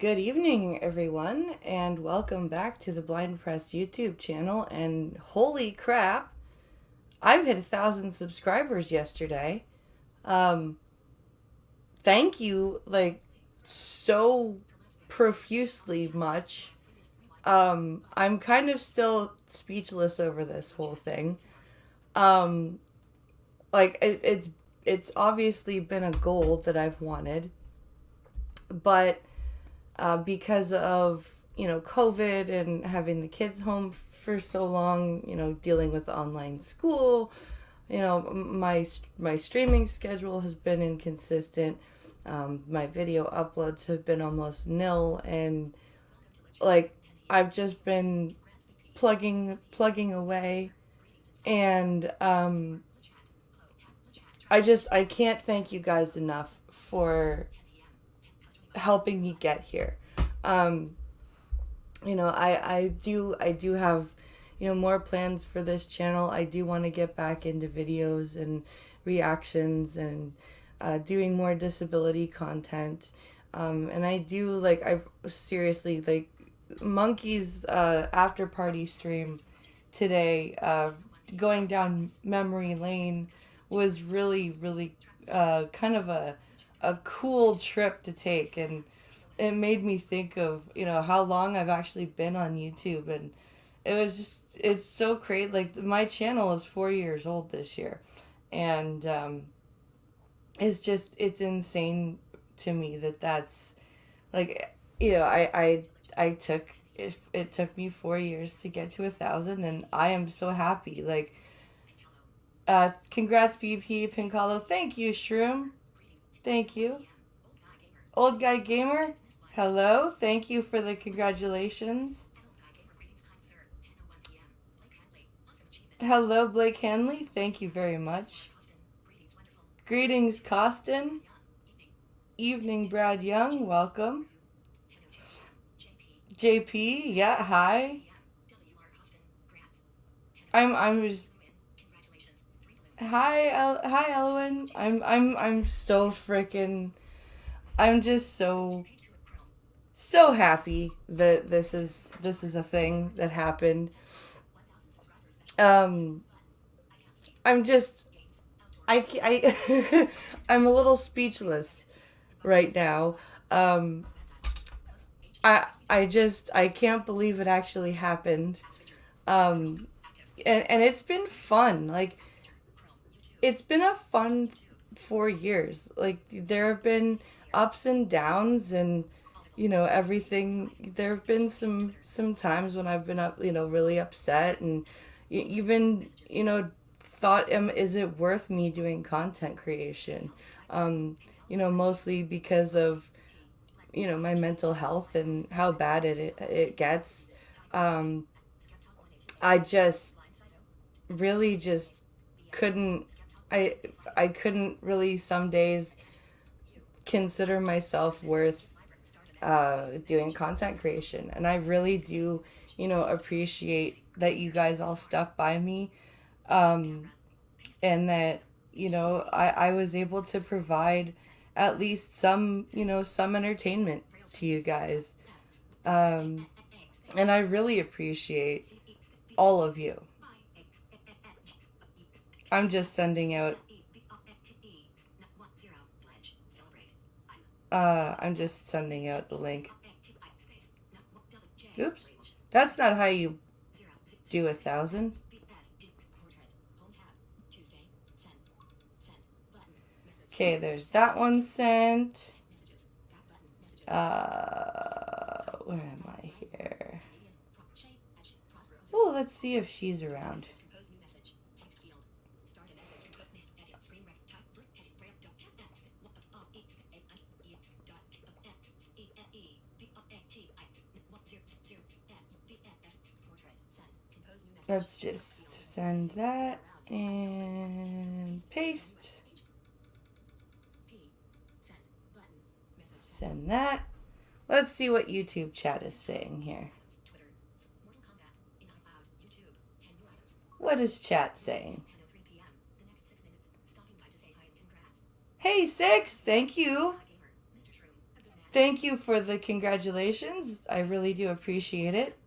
Good evening, everyone, and welcome back to the Blind Press YouTube channel. And holy crap, I've hit 1,000 subscribers yesterday. Um, Thank you, so profusely much. I'm kind of still speechless over this whole thing. Um, it's obviously been a goal that I've wanted, but because of COVID and having the kids home for so long, dealing with online school, my streaming schedule has been inconsistent. My video uploads have been almost nil, and like I've just been plugging away, and I can't thank you guys enough for helping me get here. Um, I do have, more plans for this channel. I do want to get back into videos and reactions and doing more disability content. And I seriously, Monkey's after party stream today, going down memory lane was really kind of a cool trip to take, and it made me think of how long I've actually been on YouTube. And it's so great. Like, my channel is 4 years old this year, and it's insane to me that's like, I took it took me 4 years to get to 1,000, and I am so happy. Congrats, BP Pincalo. Thank you, Shroom. Thank you. Old Guy Gamer, hello. Thank you for the congratulations. Hello, Blake Henley. Thank you very much. Greetings, Costin. Evening, Brad Young. Welcome. JP, yeah, hi. I'm just hi Elwin. I'm so freaking I'm just so happy that this is a thing that happened. Um, I'm just I I'm a little speechless right now. Um, I can't believe it actually happened. Um, and it's been fun. Like, it's been a fun 4 years. Like, there have been ups and downs, and everything. There have been some times when I've been up, really upset, and even thought, is it worth me doing content creation? Mostly because of my mental health and how bad it gets. Um, I just really just couldn't. I I couldn't really some days consider myself worth doing content creation, and I really do appreciate that you guys all stuck by me, um, and that I was able to provide at least some entertainment to you guys, um, and I really appreciate all of you. I'm just sending out the link. Oops, that's not how you do 1,000. Okay, there's that one sent. Where am I here? Oh, let's see if she's around. Let's just send that and paste. Send that. Let's see what YouTube chat is saying here. What is chat saying? Hey, Six, thank you. Thank you for the congratulations. I really do appreciate it.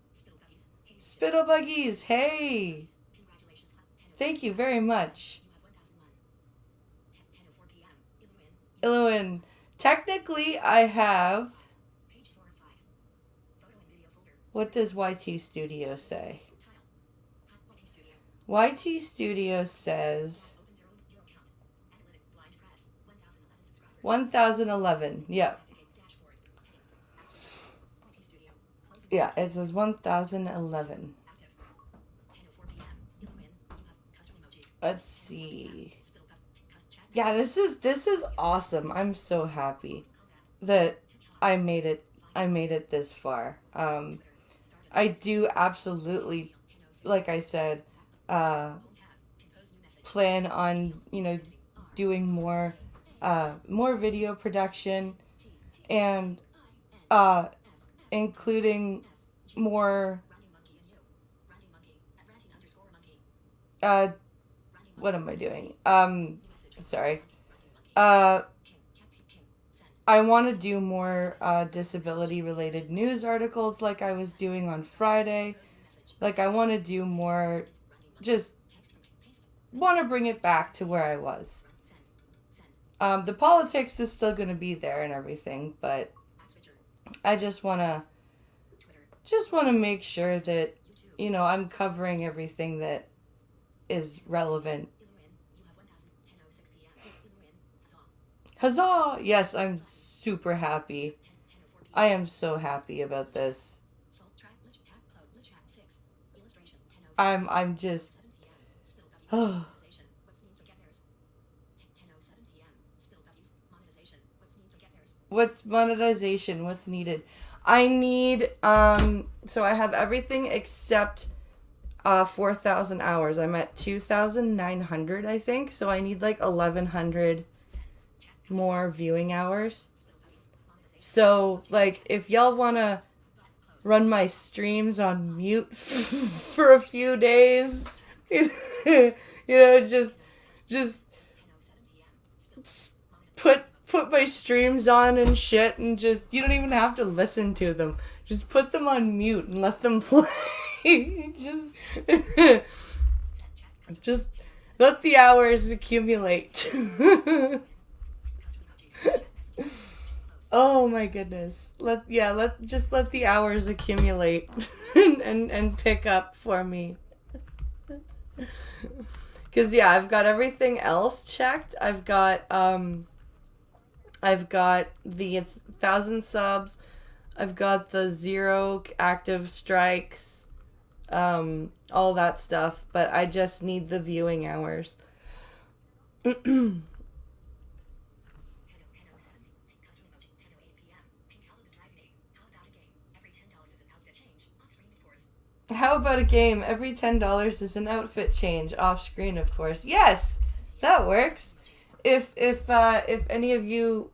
Spittle Buggies, hey! Thank you very much. Illuin, technically I have... What does YT Studio say? YT Studio says 1011. Yep. Yeah, it says 1011. Let's see. Yeah, this is awesome. I'm so happy that I made it this far. I do absolutely, like I said, plan on, doing more video production and including more what am I doing? Sorry. I want to do more disability related news articles like I was doing on Friday. Like I want to do more, just want to bring it back to where I was. The politics is still going to be there and everything, but I just want to make sure that, I'm covering everything that is relevant. Huzzah! Yes, I'm super happy. I am so happy about this. I'm just... Oh. What's monetization? What's needed? I need, so I have everything except 4,000 hours. I'm at 2,900, I think. So I need like 1,100 more viewing hours. So, like, if y'all want to run my streams on mute for a few days, just put my streams on and shit, and just, you don't even have to listen to them. Just put them on mute and let them play. just let the hours accumulate. Oh my goodness. Let the hours accumulate and pick up for me. Cause yeah, I've got everything else checked. I've got the 1,000 subs. I've got the 0 active strikes, all that stuff, but I just need the viewing hours. How about a game? Every $10 is an outfit change off screen, of course. Yes, that works. If any of you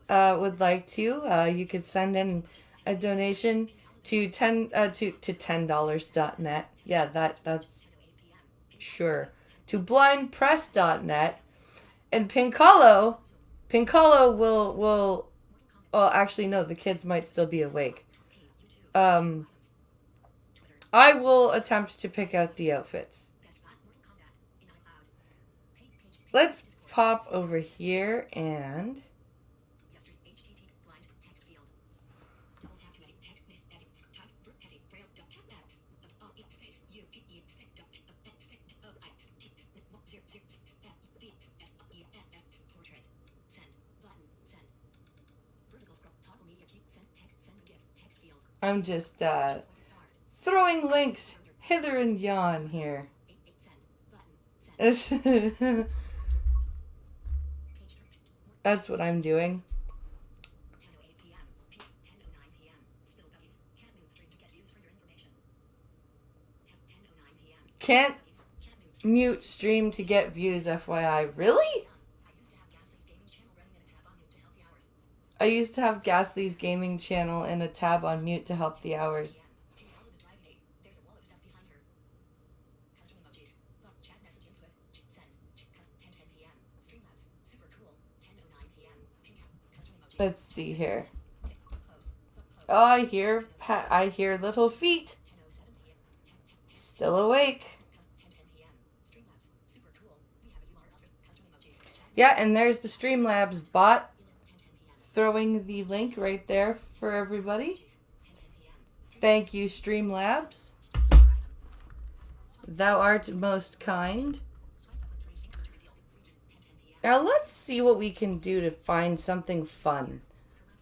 would like to, you could send in a donation to $10.net. Yeah, that's sure. To blindpress.net, and Pincolo will well, actually no, the kids might still be awake. I will attempt to pick out the outfits. Let's pop over here and... I'm just throwing links hither and yon here. That's what I'm doing. Can't mute stream to get views, FYI. Really? I used to have Ghastly's gaming channel in a tab on mute to help the hours. Let's see here. Oh, I hear little feet. Still awake. Yeah, and there's the Streamlabs bot throwing the link right there for everybody. Thank you, Streamlabs. Thou art most kind. Now let's see what we can do to find something fun.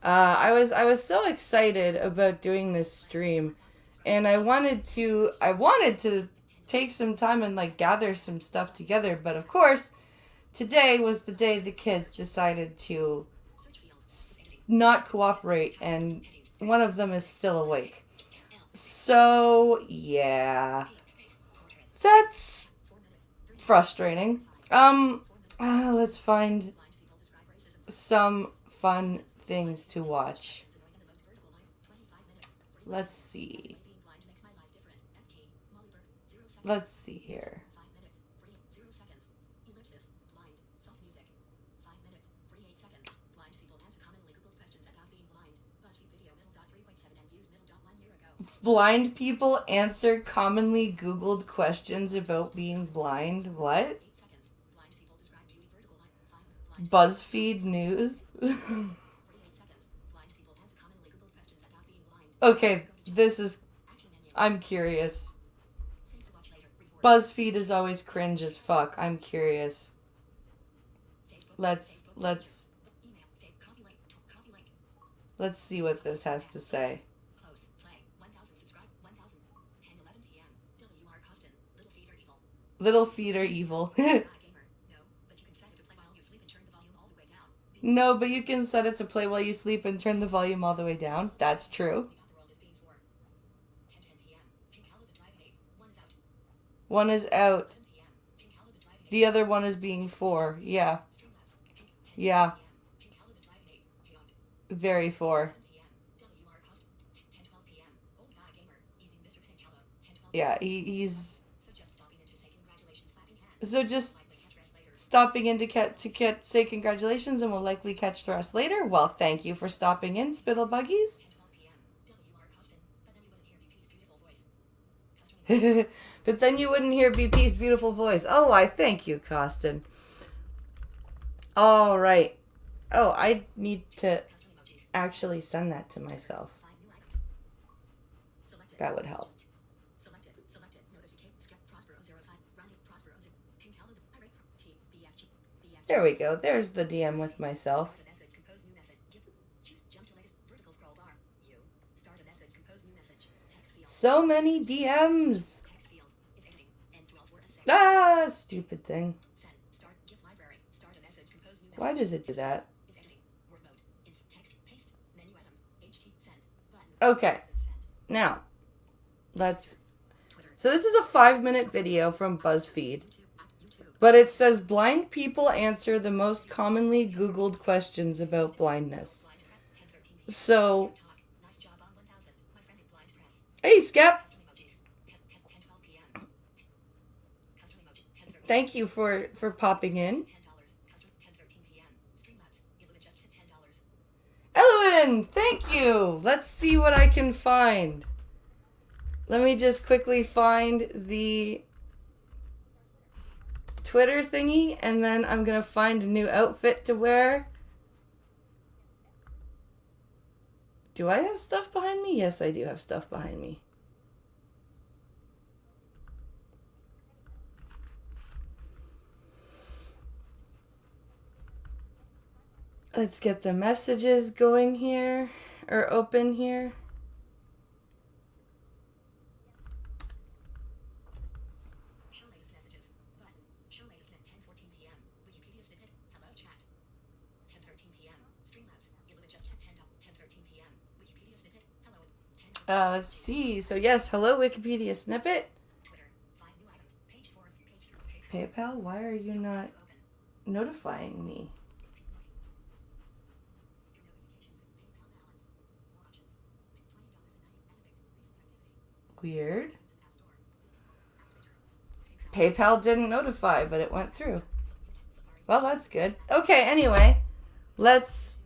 I was so excited about doing this stream, and I wanted to take some time and like gather some stuff together, but of course, today was the day the kids decided to not cooperate, and one of them is still awake. So, yeah. That's frustrating. Let's find some fun things to watch. Let's see. Let's see here. Blind people answer commonly Googled questions about being blind. What? BuzzFeed News? Okay, I'm curious. BuzzFeed is always cringe as fuck. I'm curious. Let's see what this has to say. Little feet are evil. No, but you can set it to play while you sleep and turn the volume all the way down. That's true. One is out. The other one is being for. Yeah. Yeah. Very for. Yeah, he's... So just stopping in to say congratulations, and we'll likely catch the rest later. Well, thank you for stopping in, Spittlebuggies. But then you wouldn't hear BP's beautiful voice. Oh, I thank you, Costin. All right. Oh, I need to actually send that to myself. That would help. There we go. There's the DM with myself. So many DMs. Ah, stupid thing. Why does it do that? Okay. Now, so this is a 5-minute video from BuzzFeed. But it says blind people answer the most commonly Googled questions about blindness. So, hey, Skep. Thank you for popping in. Elowen, thank you. Let's see what I can find. Let me just quickly find the Twitter thingy, and then I'm gonna find a new outfit to wear. Do I have stuff behind me? Yes, I do have stuff behind me. Let's get the messages going here, or open here. Let's see. So yes, hello Wikipedia snippet. PayPal, why are you not notifying me? Weird. PayPal didn't notify, but it went through. Well, that's good. Okay, anyway, let's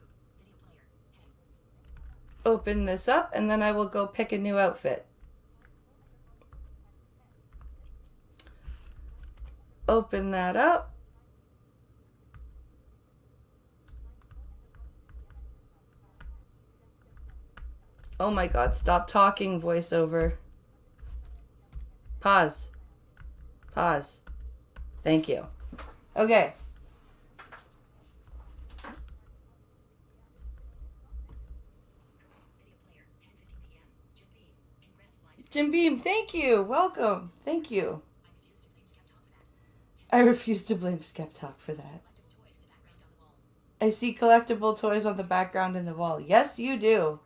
open this up, and then I will go pick a new outfit. Open that up. Oh my god, stop talking, voiceover. Pause. Pause. Thank you. Okay. Jim Beam, thank you. Welcome. Thank you. I refuse to blame Skeptalk for that. I see collectible toys on the background in the wall. Yes, you do.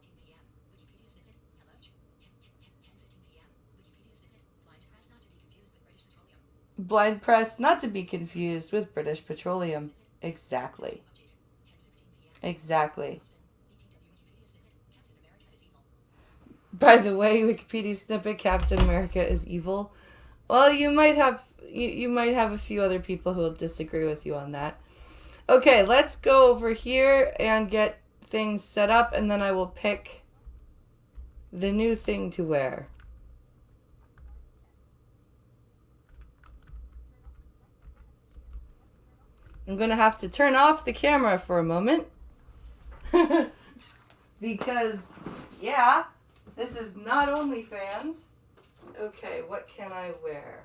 Blind press, not to be confused with British Petroleum. Exactly. Exactly. By the way, Wikipedia snippet, Captain America is evil. Well, you might have a few other people who will disagree with you on that. Okay, let's go over here and get things set up, and then I will pick the new thing to wear. I'm going to have to turn off the camera for a moment. Because, yeah, this is not OnlyFans. Okay, what can I wear?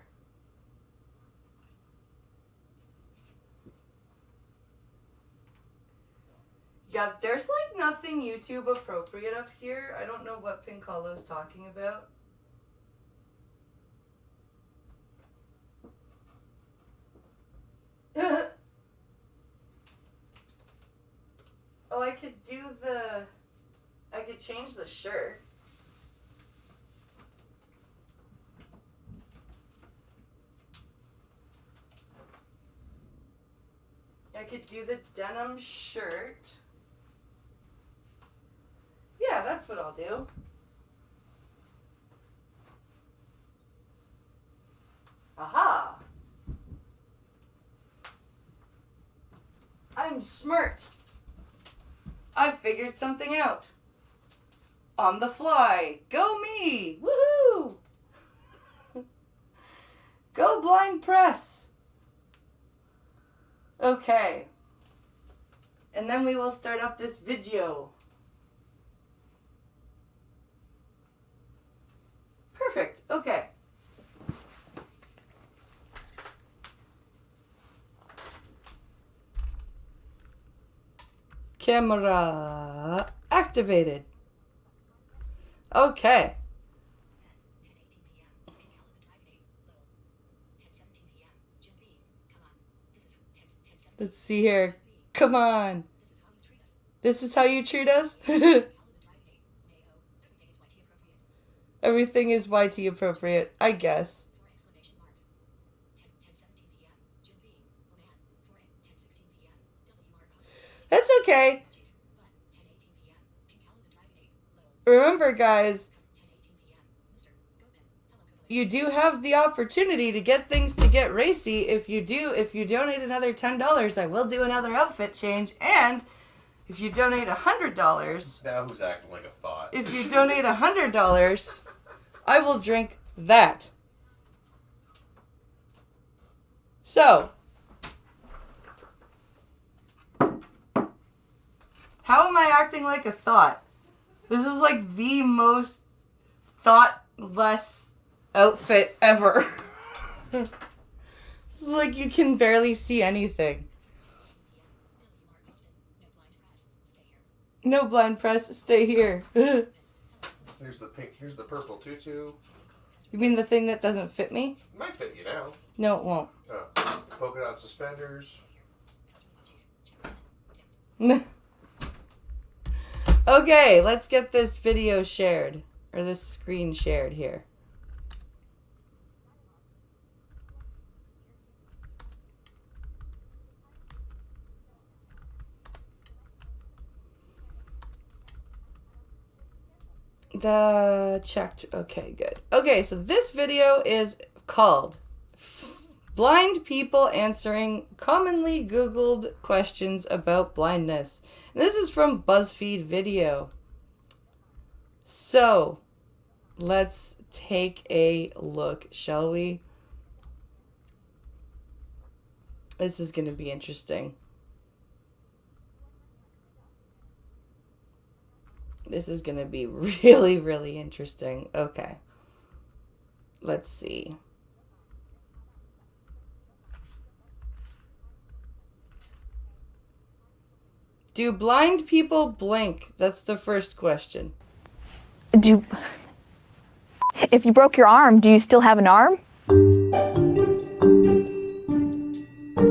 Yeah, there's like nothing YouTube appropriate up here. I don't know what Pinkolo's talking about. Oh, I could change the shirt. I could do the denim shirt. Yeah, that's what I'll do. Aha! I'm smart. I figured something out. On the fly. Go me! Woohoo! Go blind press! Okay. And then we will start up this video. Perfect. Okay. Camera activated. Okay. Let's see here. Come on. This is how you treat us? Everything is YT appropriate, I guess. That's okay. Remember, guys, you do have the opportunity to get things to get racy. If you donate another $10, I will do another outfit change. And if you donate $100... Now who's acting like a thought? If you donate $100, I will drink that. So, how am I acting like a thought? This is like the most thoughtless outfit ever. It's like you can barely see anything. No blind press, stay here. Here's the pink, here's the purple tutu. You mean the thing that doesn't fit me? It might fit you now. No, it won't. Polka dot suspenders. Okay, let's get this video shared. Or this screen shared here. Checked. Okay, good. Okay, so this video is called Blind People Answering Commonly Googled Questions About Blindness. And this is from BuzzFeed Video. So, let's take a look, shall we? This is going to be interesting. This is going to be really, really interesting. Okay. Let's see. Do blind people blink? That's the first question. If you broke your arm, do you still have an arm?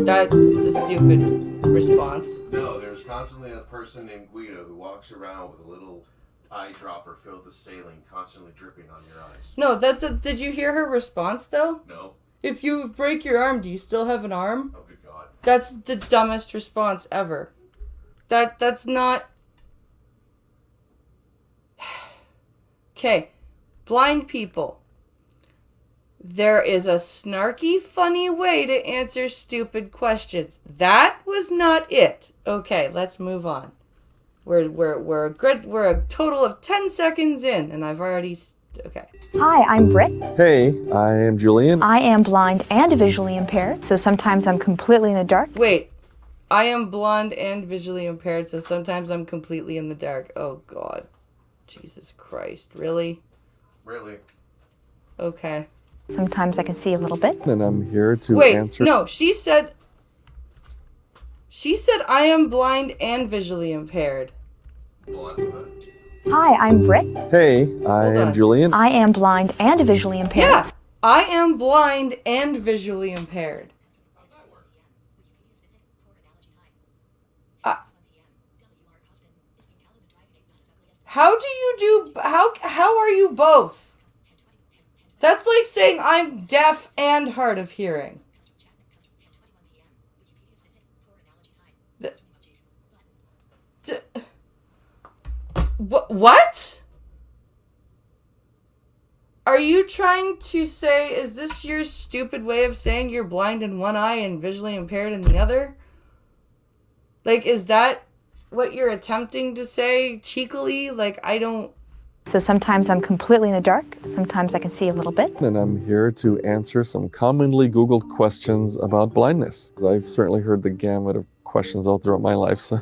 That's a stupid response. No, there's constantly a person named Guido who walks around with a little eyedropper filled with saline constantly dripping on your eyes. No, did you hear her response though? No. If you break your arm, do you still have an arm? Oh, good God. That's the dumbest response ever. That's not... Okay, blind people. There is a snarky, funny way to answer stupid questions. That was not it. Okay, let's move on. We're a total of 10 seconds in, and I've already... Okay. Hi, I'm Britt. Hey, I am Julian. I am blind and visually impaired, so sometimes I'm completely in the dark. Wait. I am blonde and visually impaired, so sometimes I'm completely in the dark. Oh, God. Jesus Christ. Really? Really? Okay. Sometimes I can see a little bit. And I'm here to Wait, answer. no, she said I am blind and visually impaired. Hi, I'm Britt. Hey, I Hold am on. Julian. I am blind and visually impaired. Yeah, I am blind and visually impaired. How are you both? That's like saying I'm deaf and hard of hearing. What? Are you trying to say, is this your stupid way of saying you're blind in one eye and visually impaired in the other? Like, is that what you're attempting to say cheekily? Like, I don't... So sometimes I'm completely in the dark. Sometimes I can see a little bit. And I'm here to answer some commonly Googled questions about blindness. I've certainly heard the gamut of questions all throughout my life, so...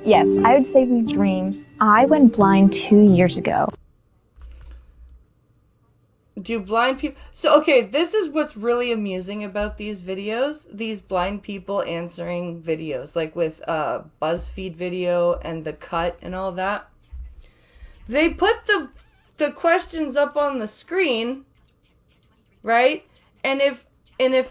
Yes, I would say we dream. I went blind 2 years ago. Do blind people... So, okay, this is what's really amusing about these videos. These blind people answering videos. Like with BuzzFeed video and The Cut and all that. They put the questions up on the screen, right? And if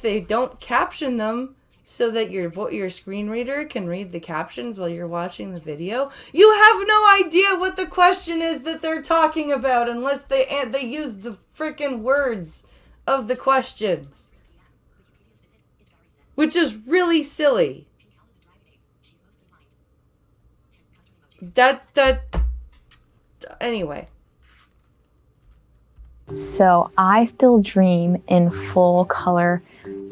they don't caption them so that your screen reader can read the captions while you're watching the video, you have no idea what the question is that they're talking about unless they use the freaking words of the questions, which is really silly. Anyway. So I still dream in full color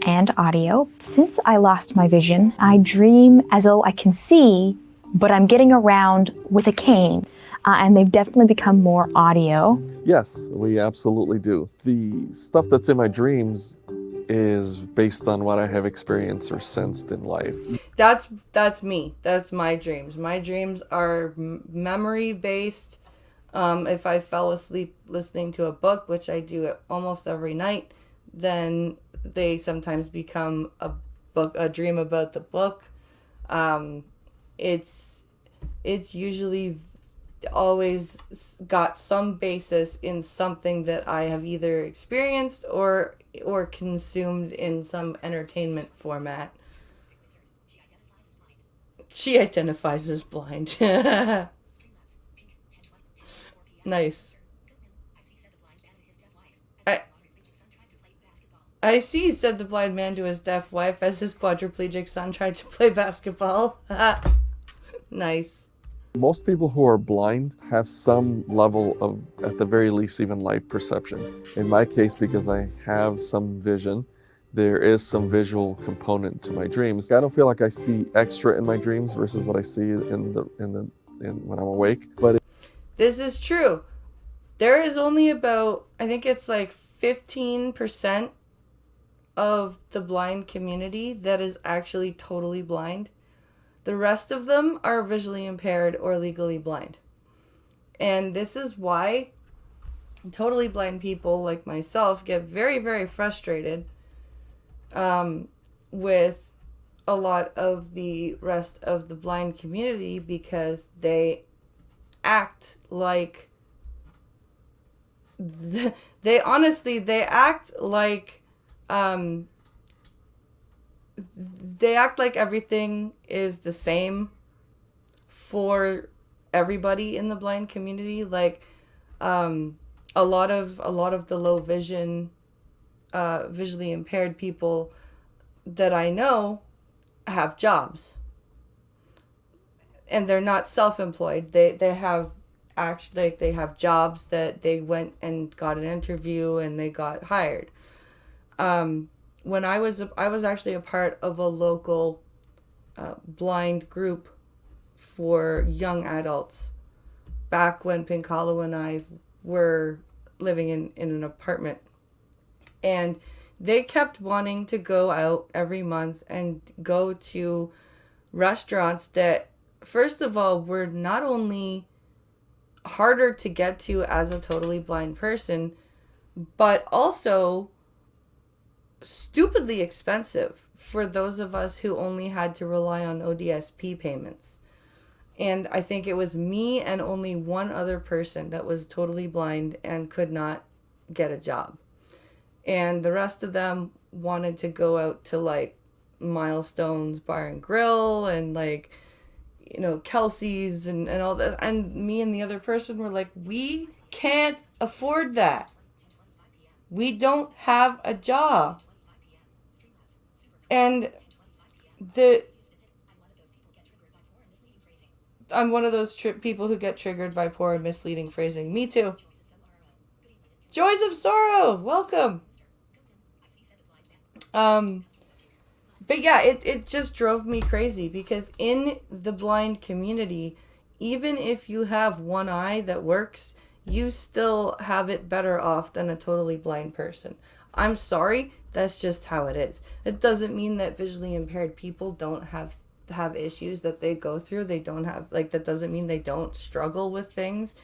and audio. Since I lost my vision, I dream as though I can see, but I'm getting around with a cane. And they've definitely become more audio. Yes, we absolutely do. The stuff that's in my dreams is based on what I have experienced or sensed in life. That's me. That's my dreams. My dreams are memory based. If I fell asleep listening to a book, which I do almost every night, then they sometimes become a dream about the book. It's usually always got some basis in something that I have either experienced or consumed in some entertainment format. She identifies as blind. Nice. I see, said the blind man to his deaf wife as his quadriplegic son tried to play basketball. Nice. Most people who are blind have some level of, at the very least, even light perception. In my case, because I have some vision, there is some visual component to my dreams. I don't feel like I see extra in my dreams versus what I see when I'm awake. But This is true. There is only about, I think it's like 15% of the blind community that is actually totally blind. The rest of them are visually impaired or legally blind. And this is why totally blind people like myself get very, very frustrated with a lot of the rest of the blind community, because they act like they act like everything is the same for everybody in the blind community. Like a lot of the low vision visually impaired people that I know have jobs, and they're not self-employed. They have actually, like, they have jobs that they went and got an interview and they got hired. When I was actually a part of a local blind group for young adults back when Pink Hollow and I were living in an apartment, and they kept wanting to go out every month and go to restaurants that, first of all, were not only harder to get to as a totally blind person, but also stupidly expensive for those of us who only had to rely on ODSP payments. And I think it was me and only one other person that was totally blind and could not get a job. And the rest of them wanted to go out to like Milestones Bar and Grill and like, you know, Kelsey's and all that. And me and the other person were like, we can't afford that. We don't have a job. And I'm one of those people who get triggered by poor and misleading phrasing. Me too. Joys of Sorrow, welcome. But yeah, it just drove me crazy, because in the blind community, even if you have one eye that works, you still have it better off than a totally blind person. I'm sorry, that's just how it is. It doesn't mean that visually impaired people don't have issues that they go through. They don't have, like, that doesn't mean they don't struggle with things.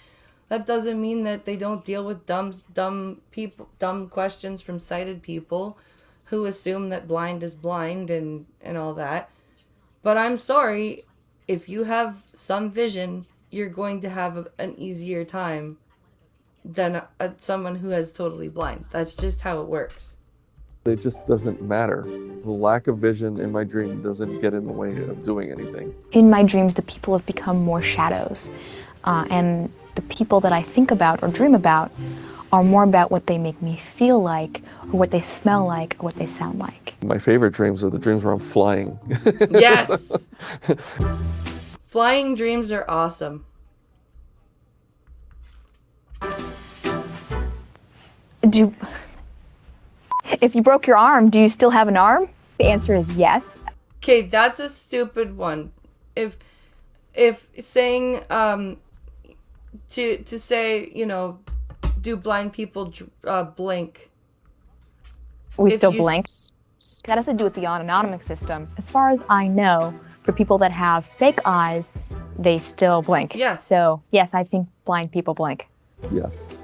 That doesn't mean that they don't deal with dumb questions from sighted people who assume that blind is blind and all that. But I'm sorry, if you have some vision, you're going to have an easier time than someone who is totally blind. That's just how it works. It just doesn't matter. The lack of vision in my dream doesn't get in the way of doing anything. In my dreams, the people have become more shadows. And the people that I think about or dream about are more about what they make me feel like, or what they smell like, or what they sound like. My favorite dreams are the dreams where I'm flying. Yes! Flying dreams are awesome. If you broke your arm, do you still have an arm? The answer is yes. Okay, that's a stupid one. If saying to say, you know, do blind people blink? We still blink. That has to do with the autonomic system. As far as I know, for people that have fake eyes, they still blink. Yeah. So yes, I think blind people blink. Yes,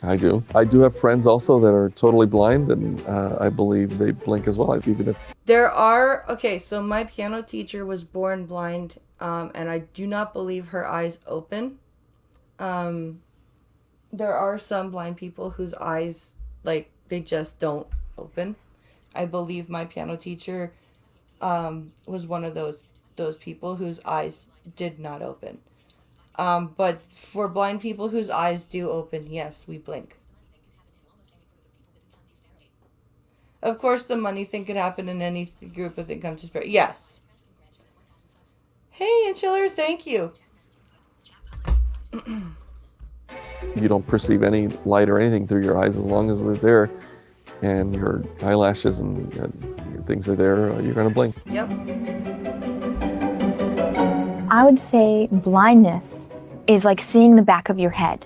I do. I do have friends also that are totally blind, and I believe they blink as well, even if... So my piano teacher was born blind, and I do not believe her eyes open. There are some blind people whose eyes, like, they just don't open. I believe my piano teacher was one of those people whose eyes did not open. But for blind people whose eyes do open, yes, we blink. Of course, the money thing could happen in any group with income disparity. Yes. Hey, Anchiller, thank you. You don't perceive any light or anything through your eyes as long as they're there, and your eyelashes and things are there, you're going to blink. Yep. I would say blindness is like seeing the back of your head.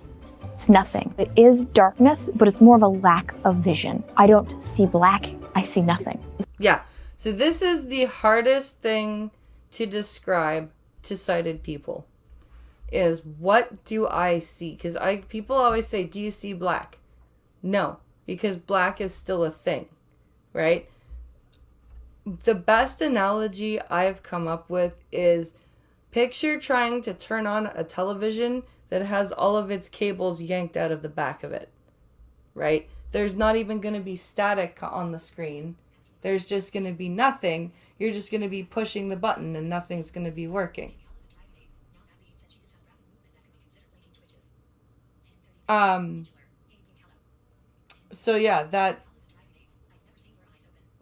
It's nothing. It is darkness, but it's more of a lack of vision. I don't see black, I see nothing. Yeah. So this is the hardest thing to describe to sighted people, is what do I see? Because people always say, do you see black? No, because black is still a thing, right? The best analogy I've come up with is picture trying to turn on a television that has all of its cables yanked out of the back of it, right? There's not even going to be static on the screen. There's just going to be nothing. You're just going to be pushing the button and nothing's going to be working. So yeah, that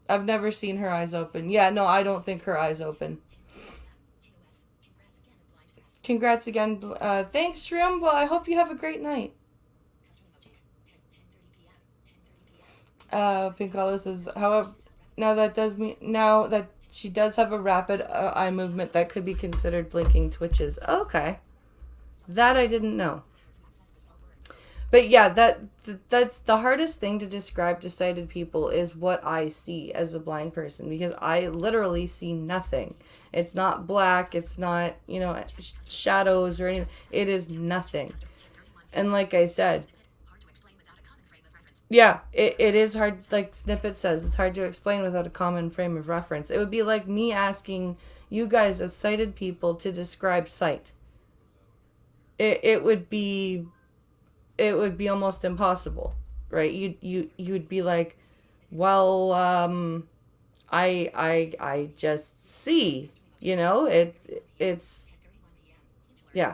I've never seen her eyes open. Yeah, no, I don't think her eyes open. Congrats again. Thanks, Shrimp. Well, I hope you have a great night. Pinkalo says, however, now that she does have a rapid eye movement, that could be considered blinking twitches. Okay. That I didn't know. But yeah, that's the hardest thing to describe to sighted people, is what I see as a blind person, because I literally see nothing. It's not black, it's not, shadows or anything. It is nothing. And like I said, yeah, it is hard, like Snippet says, it's hard to explain without a common frame of reference. It would be like me asking you guys as sighted people to describe sight. It would be almost impossible, right? You'd be like, well, I just see, it's yeah.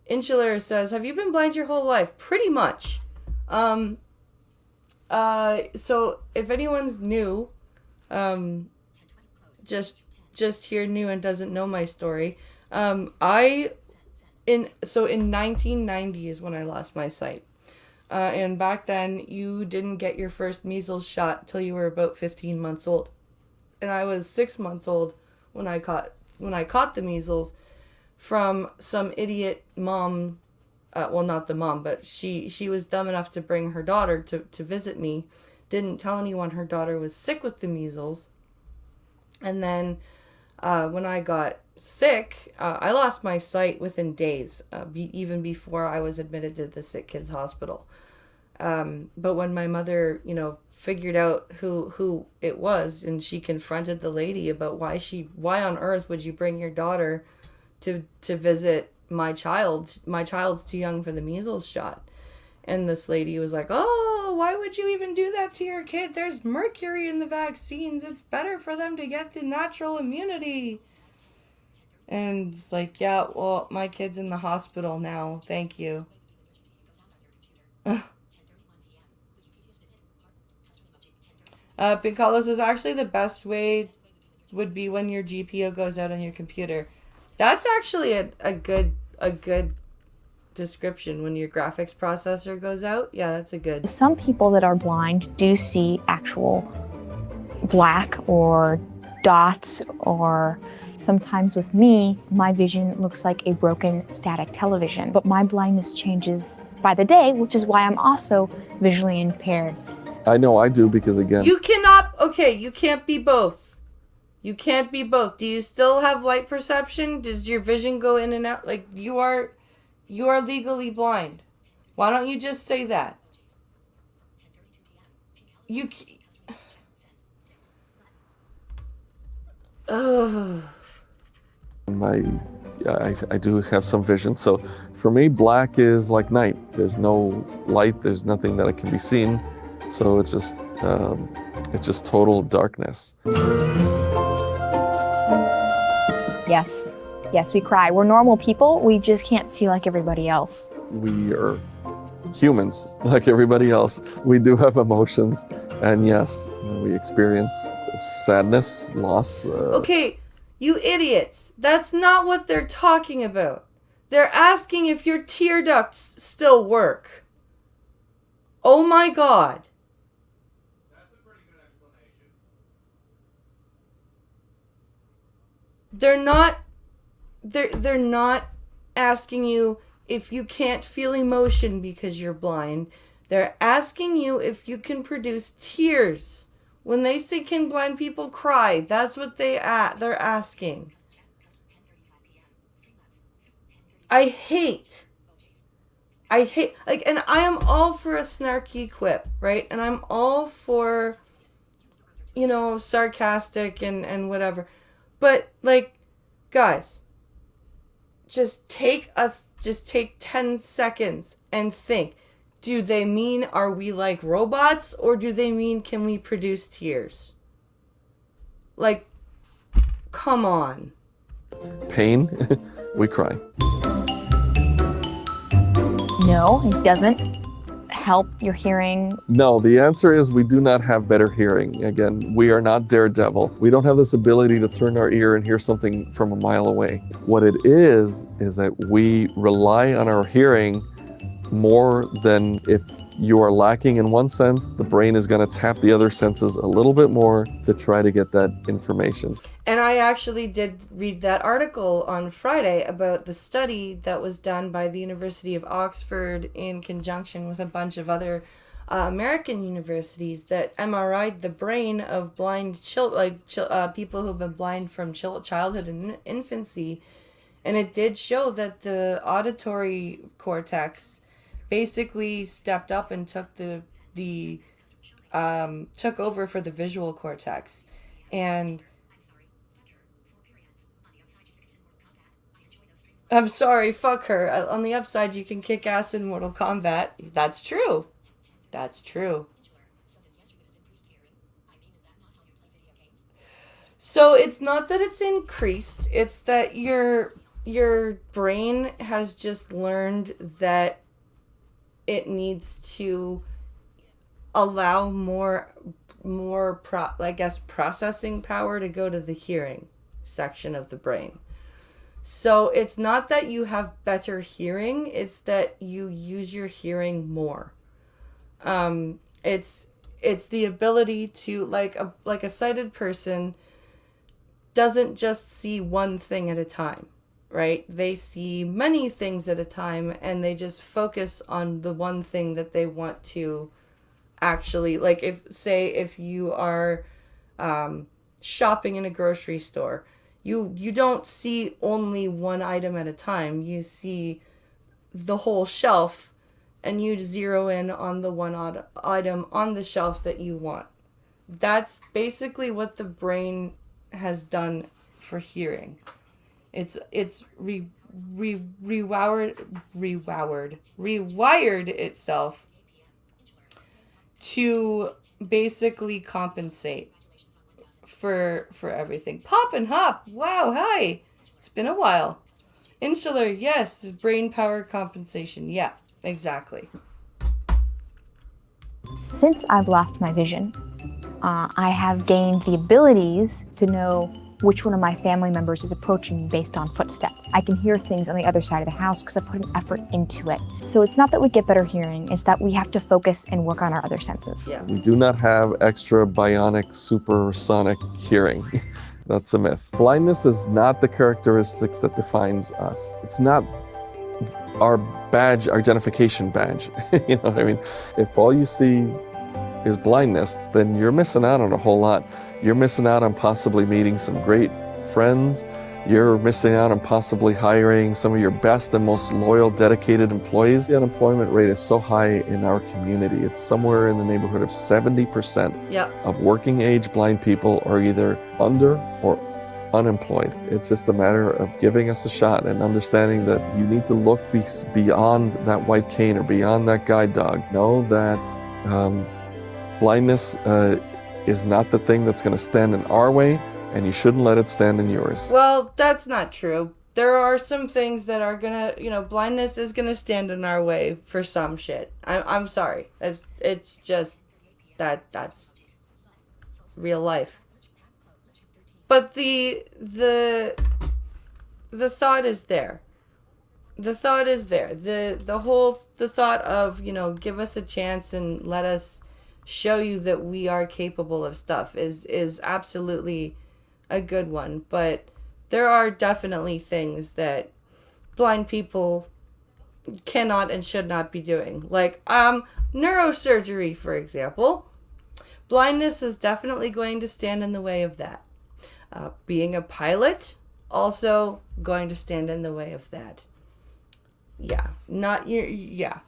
Insular says, have you been blind your whole life? Pretty much. So if anyone's new, just here new and doesn't know my story, in 1990 is when I lost my sight. And back then you didn't get your first measles shot till you were about 15 months old. And I was 6 months old when I caught the measles from some idiot mom. Well, not the mom, but she was dumb enough to bring her daughter to visit me. Didn't tell anyone her daughter was sick with the measles. And then when I got sick, I lost my sight within days, even before I was admitted to the sick kids hospital. But when my mother, figured out who it was, and she confronted the lady about why on earth would you bring your daughter to visit my child? My child's too young for the measles shot. And this lady was like, oh, why would you even do that to your kid? There's mercury in the vaccines. It's better for them to get the natural immunity. And it's like, yeah, well, my kid's in the hospital now. Thank you. Piccolo says, actually the best way would be when your GPO goes out on your computer. That's actually a good description, when your graphics processor goes out. Yeah, that's a good. Some people that are blind do see actual black or dots, or sometimes with me, my vision looks like a broken static television, but my blindness changes by the day, which is why I'm also visually impaired. I know I do, because again, you can't be both. You can't be both. Do you still have light perception? Does your vision go in and out? Like, you are legally blind. Why don't you just say that? Ugh. I do have some vision. So for me, black is like night. There's no light. There's nothing that can be seen. So it's just total darkness. Yes, we cry. We're normal people. We just can't see like everybody else. We are humans like everybody else. We do have emotions, and yes, we experience sadness, loss. Okay, you idiots. That's not what they're talking about. They're asking if your tear ducts still work. Oh my God. That's a pretty good explanation. They're not they're not asking you if you can't feel emotion because you're blind. They're asking you if you can produce tears. When they say, can blind people cry, that's what they're asking. I hate, like, and I am all for a snarky quip, right? And I'm all for, sarcastic and whatever. But, like, guys, just take 10 seconds and think. Do they mean, are we like robots, or do they mean, can we produce tears? Like, come on. Pain, we cry. No, it doesn't help your hearing. No, the answer is we do not have better hearing. Again, we are not Daredevil. We don't have this ability to turn our ear and hear something from a mile away. What it is that we rely on our hearing more than if you are lacking in one sense, the brain is going to tap the other senses a little bit more to try to get that information. And I actually did read that article on Friday about the study that was done by the University of Oxford in conjunction with a bunch of other American universities that MRI'd the brain of blind people who've been blind from childhood and infancy. And it did show that the auditory cortex basically stepped up and took took over for the visual cortex. And I'm sorry, fuck her. On the upside, you can kick ass in Mortal Kombat. That's true. That's true. So it's not that it's increased, it's that your brain has just learned that it needs to allow more processing power to go to the hearing section of the brain. So it's not that you have better hearing, it's that you use your hearing more. It's the ability to, like a sighted person doesn't just see one thing at a time, right? They see many things at a time, and they just focus on the one thing that they want to actually, like, if you are shopping in a grocery store, you don't see only one item at a time. You see the whole shelf, and you zero in on the one item on the shelf that you want. That's basically what the brain has done for hearing. It's rewired itself to basically compensate for everything. Pop and hop. Wow, hi. It's been a while. Insular, yes. Brain power compensation. Yeah, exactly. Since I've lost my vision, I have gained the abilities to know which one of my family members is approaching me based on footstep. I can hear things on the other side of the house because I put an effort into it. So it's not that we get better hearing, it's that we have to focus and work on our other senses. Yeah. We do not have extra bionic supersonic hearing. That's a myth. Blindness is not the characteristics that defines us. It's not our badge, our identification badge. You know what I mean? If all you see is blindness, then you're missing out on a whole lot. You're missing out on possibly meeting some great friends. You're missing out on possibly hiring some of your best and most loyal, dedicated employees. The unemployment rate is so high in our community. It's somewhere in the neighborhood of 70% Yep. of working age blind people are either under or unemployed. It's just a matter of giving us a shot and understanding that you need to look beyond that white cane or beyond that guide dog. Know that blindness is not the thing that's going to stand in our way, and you shouldn't let it stand in yours. Well, that's not true. There are some things that are gonna, blindness is gonna stand in our way for some shit. I'm sorry. It's just that's real life. But the thought is there. The thought is there. The thought of, give us a chance and let us show you that we are capable of stuff is absolutely a good one. But there are definitely things that blind people cannot and should not be doing. Like neurosurgery, for example. Blindness is definitely going to stand in the way of that. Being a pilot, also going to stand in the way of that. Yeah, not your, yeah.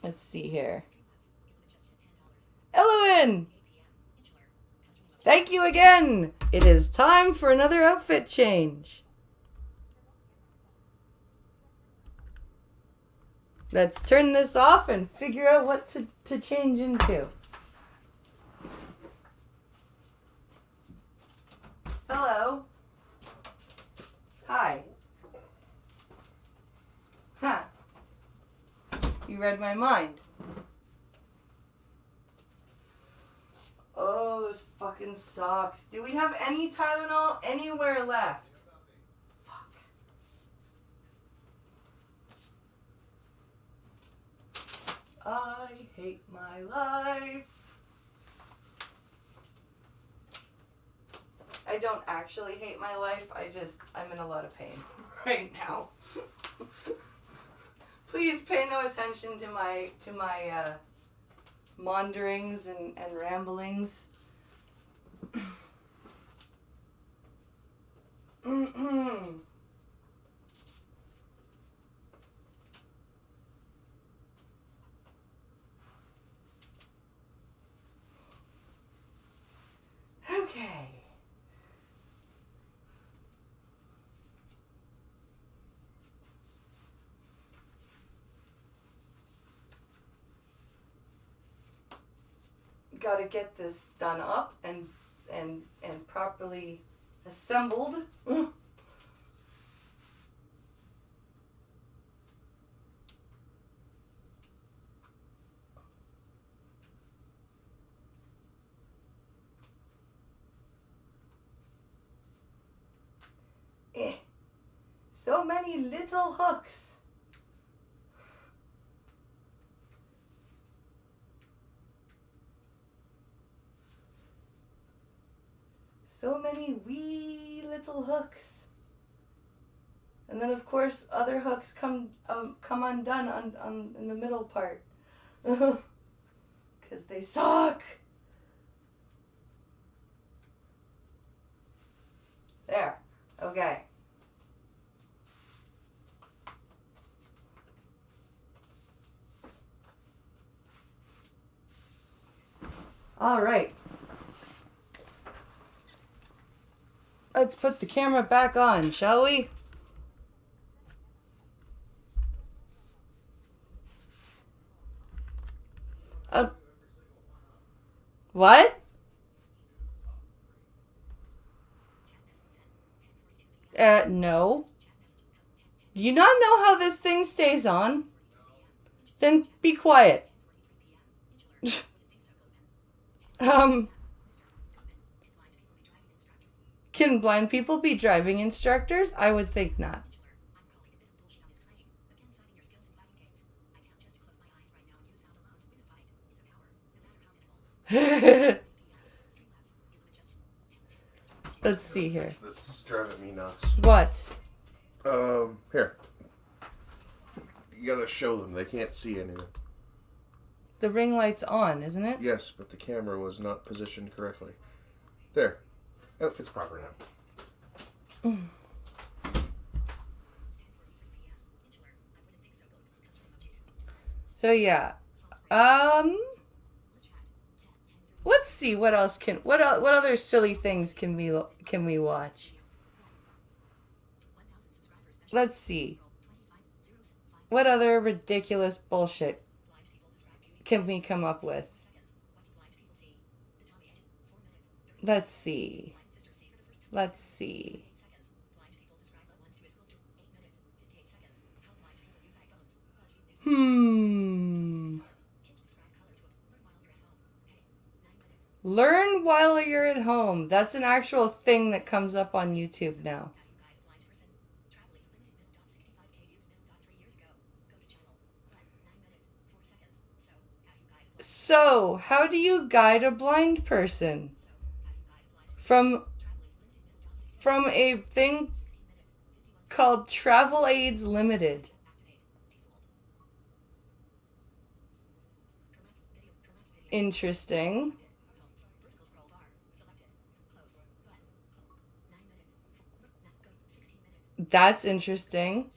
Let's see here. Elowen! Thank you again! It is time for another outfit change. Let's turn this off and figure out what to change into. Hello. Hi. Huh. You read my mind. Oh, this fucking sucks. Do we have any Tylenol anywhere left? Fuck. I hate my life. I don't actually hate my life. I'm in a lot of pain right now. Please pay no attention to my maunderings and ramblings. Okay. Gotta get this done up and properly assembled. So many little hooks. So many wee little hooks. And then of course other hooks come undone on in the middle part. Cause they suck. There. Okay. All right. Let's put the camera back on, shall we? What? No. Do you not know how this thing stays on? Then be quiet. Can blind people be driving instructors? I would think not. Let's see here. This is driving me nuts. What? Here. You gotta show them. They can't see anything. The ring light's on, isn't it? Yes, but the camera was not positioned correctly. There. Outfit's proper now. So yeah. Let's see what else what other silly things can we watch? Let's see. What other ridiculous bullshit can we come up with? Let's see. Let's see. Learn while you're at home. That's an actual thing that comes up on YouTube now. So, how do you guide a blind person? from a thing called Travel Aids Limited. Interesting. That's interesting.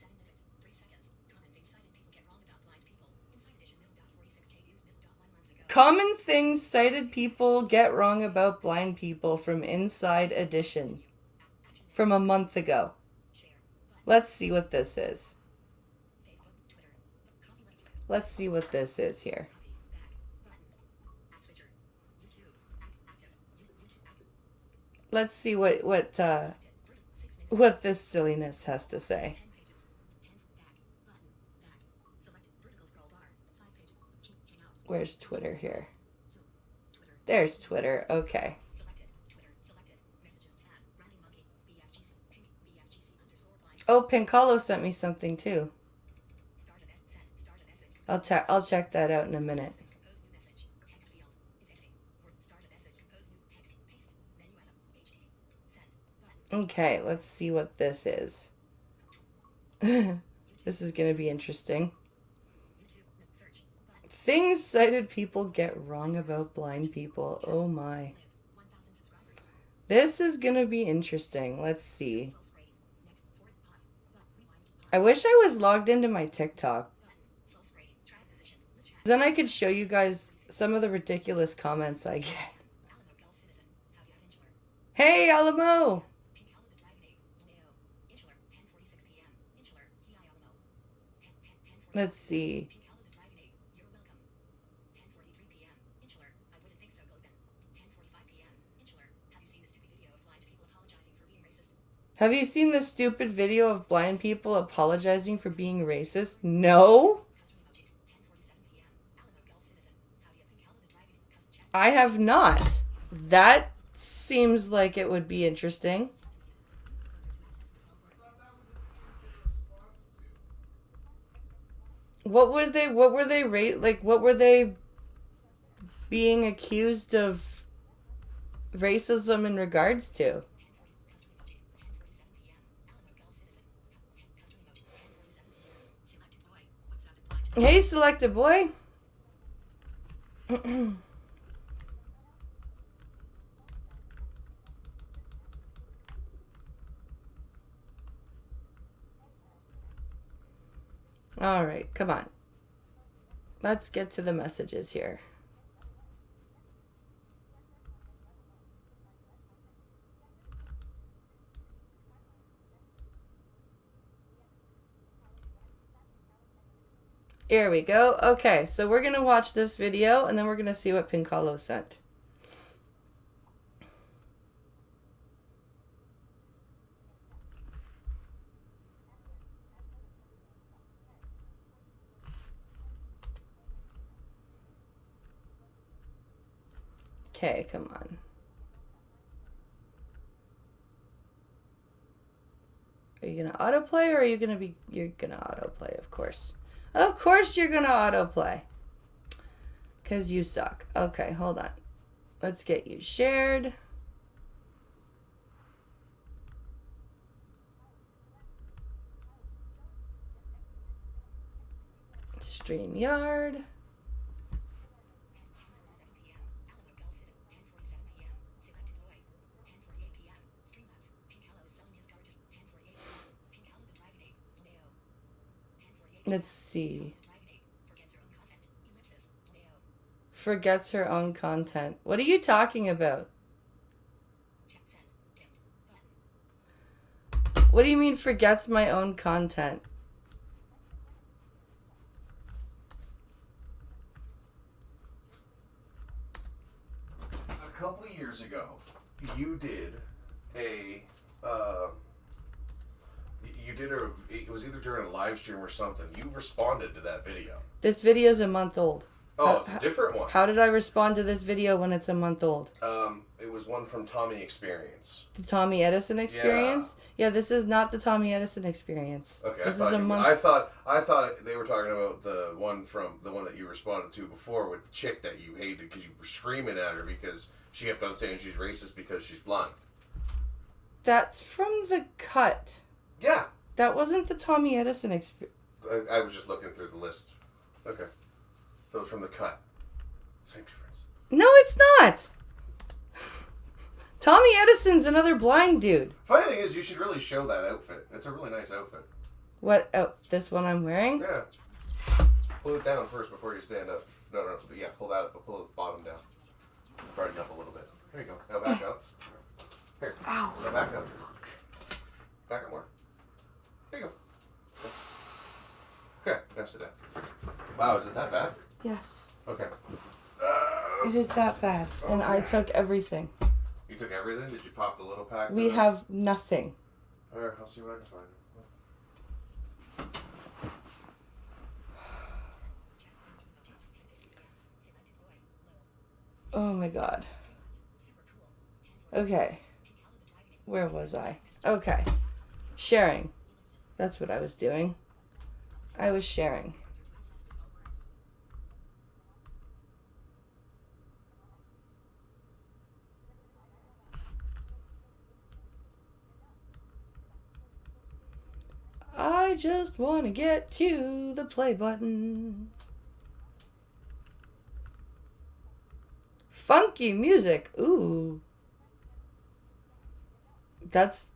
Common things sighted people get wrong about blind people from Inside Edition from a month ago. Let's see what this is. Let's see what this is here. Let's see what this silliness has to say. Where's Twitter here? There's Twitter. Okay. Oh, Pinkalo sent me something too. I'll check that out in a minute. Okay, let's see what this is. This is gonna be interesting. Things sighted people get wrong about blind people. Oh my. This is gonna be interesting. Let's see. I wish I was logged into my TikTok. Then I could show you guys some of the ridiculous comments I get. Hey, Alamo! Let's see. Have you seen the stupid video of blind people apologizing for being racist? No? I have not. That seems like it would be interesting. What were they being accused of racism in regards to? Hey, Selected Boy. All right, come on. Let's get to the messages here. Here we go. Okay, so we're going to watch this video and then we're going to see what Pinkalo sent. Okay, come on. Are you going to autoplay or are you going to be... You're going to autoplay, of course. Of course you're going to autoplay. Because you suck. Okay, hold on. Let's get you shared. StreamYard. Let's see. Forgets her own content. What are you talking about? What do you mean forgets my own content? A couple of years ago, you did it was either during a live stream or something. You responded to that video. This video's a month old. Oh, it's a different one. How did I respond to this video when it's a month old? It was one from Tommy Experience. The Tommy Edison Experience? Yeah, this is not the Tommy Edison Experience. Okay, this I thought they were talking about the one that you responded to before with the chick that you hated because you were screaming at her because she kept on saying she's racist because she's blind. That's from The Cut. Yeah. That wasn't the Tommy Edison Experience. I was just looking through the list. Okay. So it was from The Cut. Same difference. No, it's not! Tommy Edison's another blind dude. Funny thing is, you should really show that outfit. It's a really nice outfit. What? Oh, this one I'm wearing? Yeah. Pull it down first before you stand up. No. Yeah, pull the bottom down. Brighten up a little bit. There you go. Now back up. Here. Ow. Now back up. Back up more. There you go. Okay, now sit down. Wow, is it that bad? Yes. Okay. It is that bad. And I took everything. You took everything? Did you pop the little pack? We have nothing. Alright, I'll see what I can find. Oh my god. Okay. Where was I? Okay. Sharing. That's what I was doing. I was sharing. I just want to get to the play button. Funky music. Ooh. That's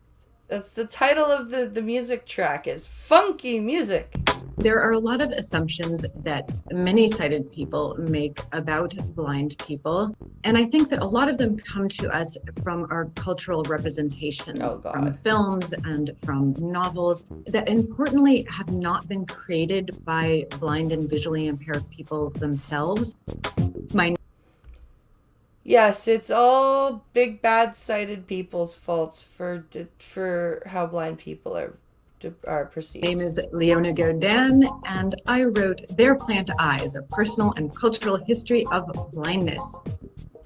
the title of the music track is Funky Music. There are a lot of assumptions that many sighted people make about blind people. And I think that a lot of them come to us from our cultural representations, from films and from novels that importantly have not been created by blind and visually impaired people themselves. Yes, it's all big bad sighted people's faults for how blind people are perceived. My name is Leona Godin, and I wrote Their Plant Eyes, a personal and cultural history of blindness.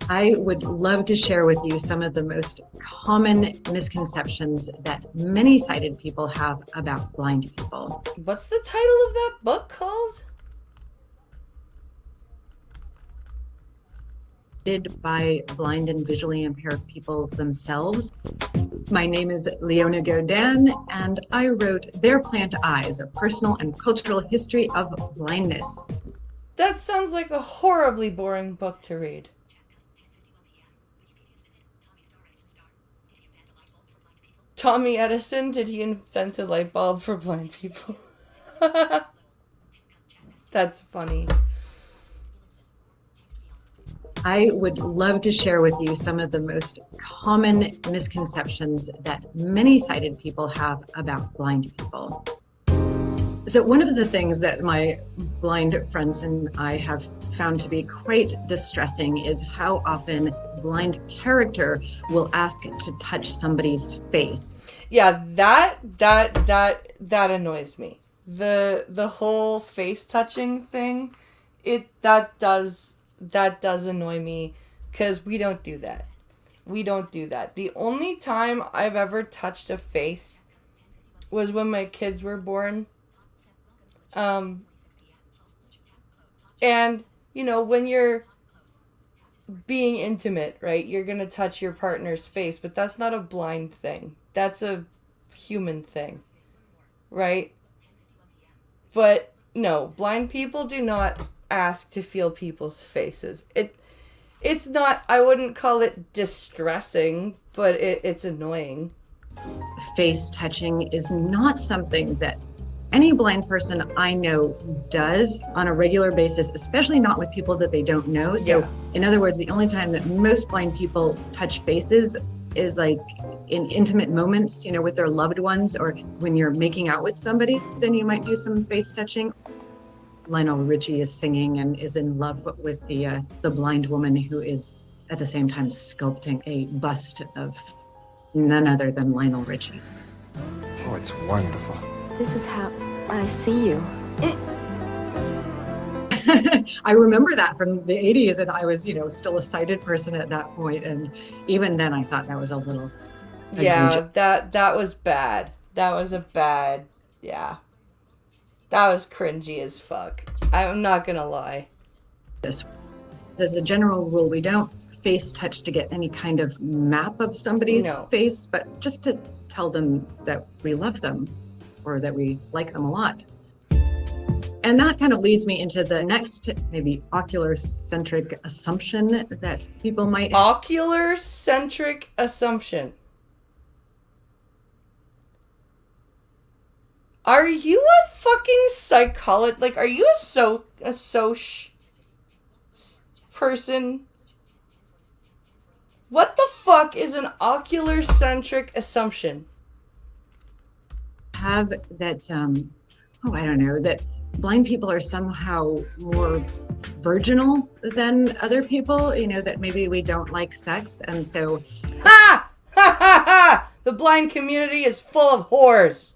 I would love to share with you some of the most common misconceptions that many sighted people have about blind people. What's the title of that book called? By blind and visually impaired people themselves. My name is Leona Godin, and I wrote Their Plant Eyes, a personal and cultural history of blindness. That sounds like a horribly boring book to read. Tommy Edison, did he invent a light bulb for blind people? That's funny. I would love to share with you some of the most common misconceptions that many sighted people have about blind people. So one of the things that my blind friends and I have found to be quite distressing is how often blind character will ask to touch somebody's face. Yeah, that annoys me. The whole face touching thing, that does annoy me because we don't do that. We don't do that. The only time I've ever touched a face was when my kids were born. And, you know, when you're being intimate, right, you're going to touch your partner's face, but that's not a blind thing. That's a human thing, right? But no, blind people do not ask to feel people's faces. It's not, I wouldn't call it distressing, but it's annoying. Face touching is not something that any blind person I know does on a regular basis, especially not with people that they don't know. So in other words, the only time that most blind people touch faces is like in intimate moments, you know, with their loved ones, or when you're making out with somebody, then you might do some face touching. Lionel Richie is singing and is in love with the blind woman who is at the same time sculpting a bust of none other than Lionel Richie. Oh, it's wonderful. This is how I see you. I remember that from the 80s, and I was, still a sighted person at that point. And even then, I thought that was a little Yeah, that was bad. That was a bad, yeah. That was cringy as fuck. I'm not gonna lie. egregious. As a general rule, we don't face touch to get any kind of map of somebody's No. face, but just to tell them that we love them or that we like them a lot. And that kind of leads me into the next, maybe ocular-centric assumption that people might have. Ocular-centric assumption. Are you a fucking psychologist? Like, are you a soc person? What the fuck is an ocular-centric assumption? Have that, I don't know, that blind people are somehow more virginal than other people, that maybe we don't like sex. And so, Ha! Ha ha ha! The blind community is full of whores.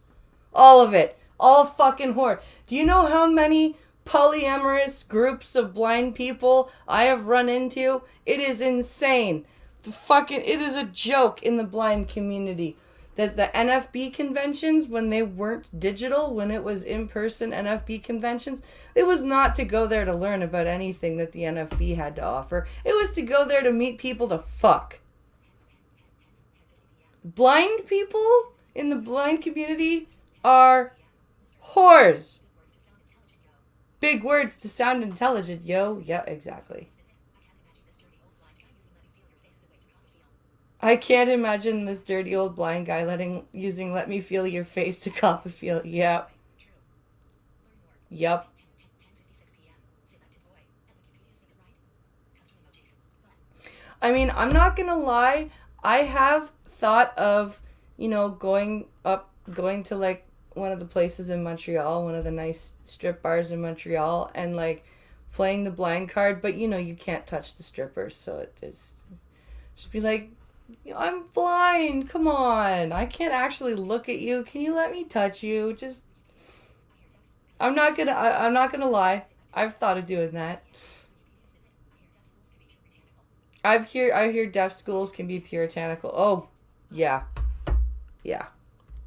All of it. All fucking whore. Do you know how many polyamorous groups of blind people I have run into? It is insane. It is a joke in the blind community that the NFB conventions, when they weren't digital, when it was in-person NFB conventions, it was not to go there to learn about anything that the NFB had to offer. It was to go there to meet people to fuck. Blind people in the blind community are whores. Big words to sound intelligent, yo. Yeah, exactly. I can't imagine this dirty old blind guy using let me feel your face to cop a feel. Yep. Yep. I mean, I'm not gonna lie. I have thought of, going to like one of the places in Montreal, one of the nice strip bars in Montreal, and like playing the blind card, but you can't touch the strippers, so it is just be like, I'm blind, come on, I can't actually look at you, can you let me touch you? I'm not gonna lie, I've thought of doing that. I hear deaf schools can be puritanical. Oh, yeah.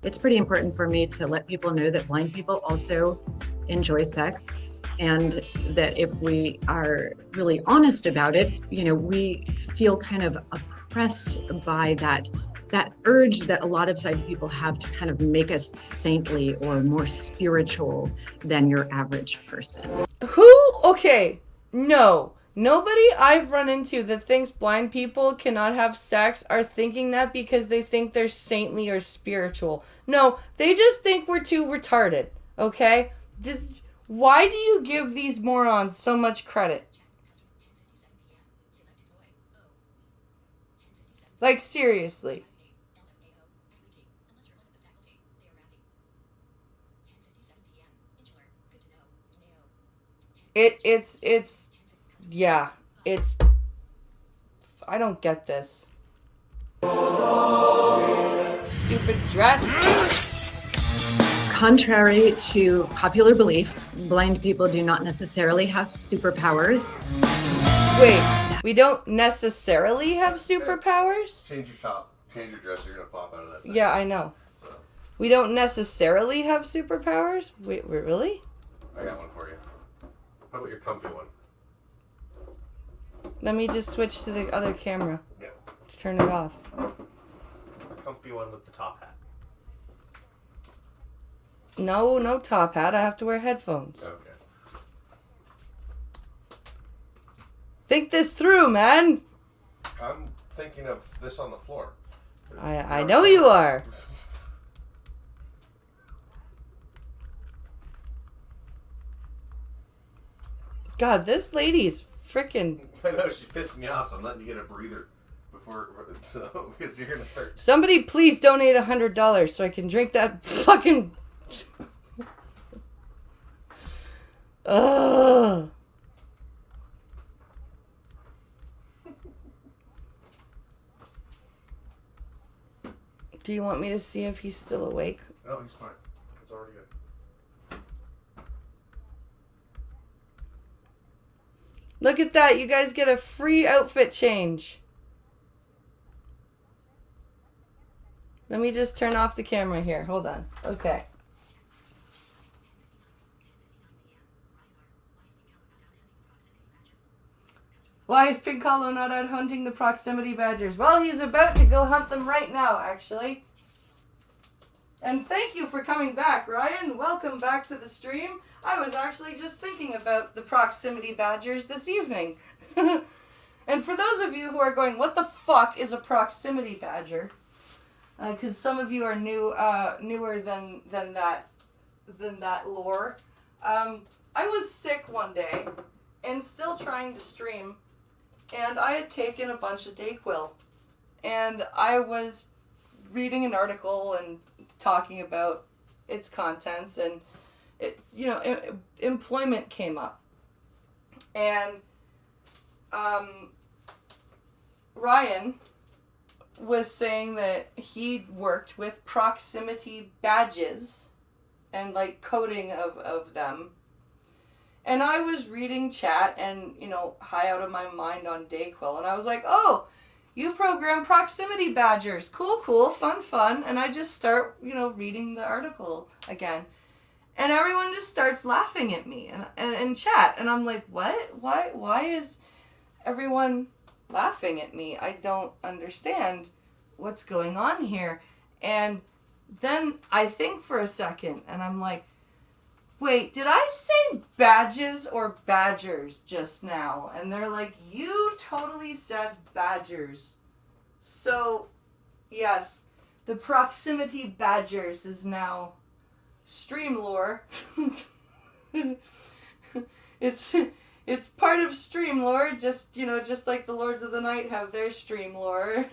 It's pretty important for me to let people know that blind people also enjoy sex, and that if we are really honest about it, we feel kind of oppressed by that urge that a lot of sighted people have to kind of make us saintly or more spiritual than your average person. Okay, no. Nobody I've run into that thinks blind people cannot have sex are thinking that because they think they're saintly or spiritual. No, they just think we're too retarded, okay? Why do you give these morons so much credit? Like, seriously. I don't get this. Stupid dress. Contrary to popular belief, blind people do not necessarily have superpowers. Wait, we don't necessarily have superpowers? Change your top. Change your dress. You're gonna pop out of that thing. Yeah, I know. So, We don't necessarily have superpowers? Wait, really? I got one for you. How about your comfy one? Let me just switch to the other camera. Yeah. Just turn it off. The comfy one with the top hat. No top hat. I have to wear headphones. Okay. Think this through, man. I'm thinking of this on the floor. I know you are. God, this lady's freaking... I know, she's pissing me off, so I'm letting you get a breather before, because you're gonna start. Somebody please donate $100 so I can drink that fucking... Ugh. Do you want me to see if he's still awake? Oh, he's fine. It's already good. Look at that. You guys get a free outfit change. Let me just turn off the camera here. Hold on. Okay. Why is Piccolo not out hunting the proximity badgers? Well, he's about to go hunt them right now, actually. And thank you for coming back, Ryan. Welcome back to the stream. I was actually just thinking about the proximity badgers this evening. And for those of you who are going, what the fuck is a proximity badger? Because some of you are newer than that lore. I was sick one day and still trying to stream, and I had taken a bunch of Dayquil, and I was reading an article and talking about its contents, and it's, employment came up, and Ryan was saying that he worked with proximity badges and like coding of them. And I was reading chat and, high out of my mind on Dayquil, and I was like, oh, you program proximity badgers. Cool, fun. And I just start, reading the article again. And everyone just starts laughing at me and in chat. And I'm like, what? Why is everyone laughing at me? I don't understand what's going on here. And then I think for a second, and I'm like, wait, did I say badges or badgers just now? And they're like, you totally said badgers. So, yes, the proximity badgers is now stream lore. It's part of stream lore, just like the Lords of the Night have their stream lore,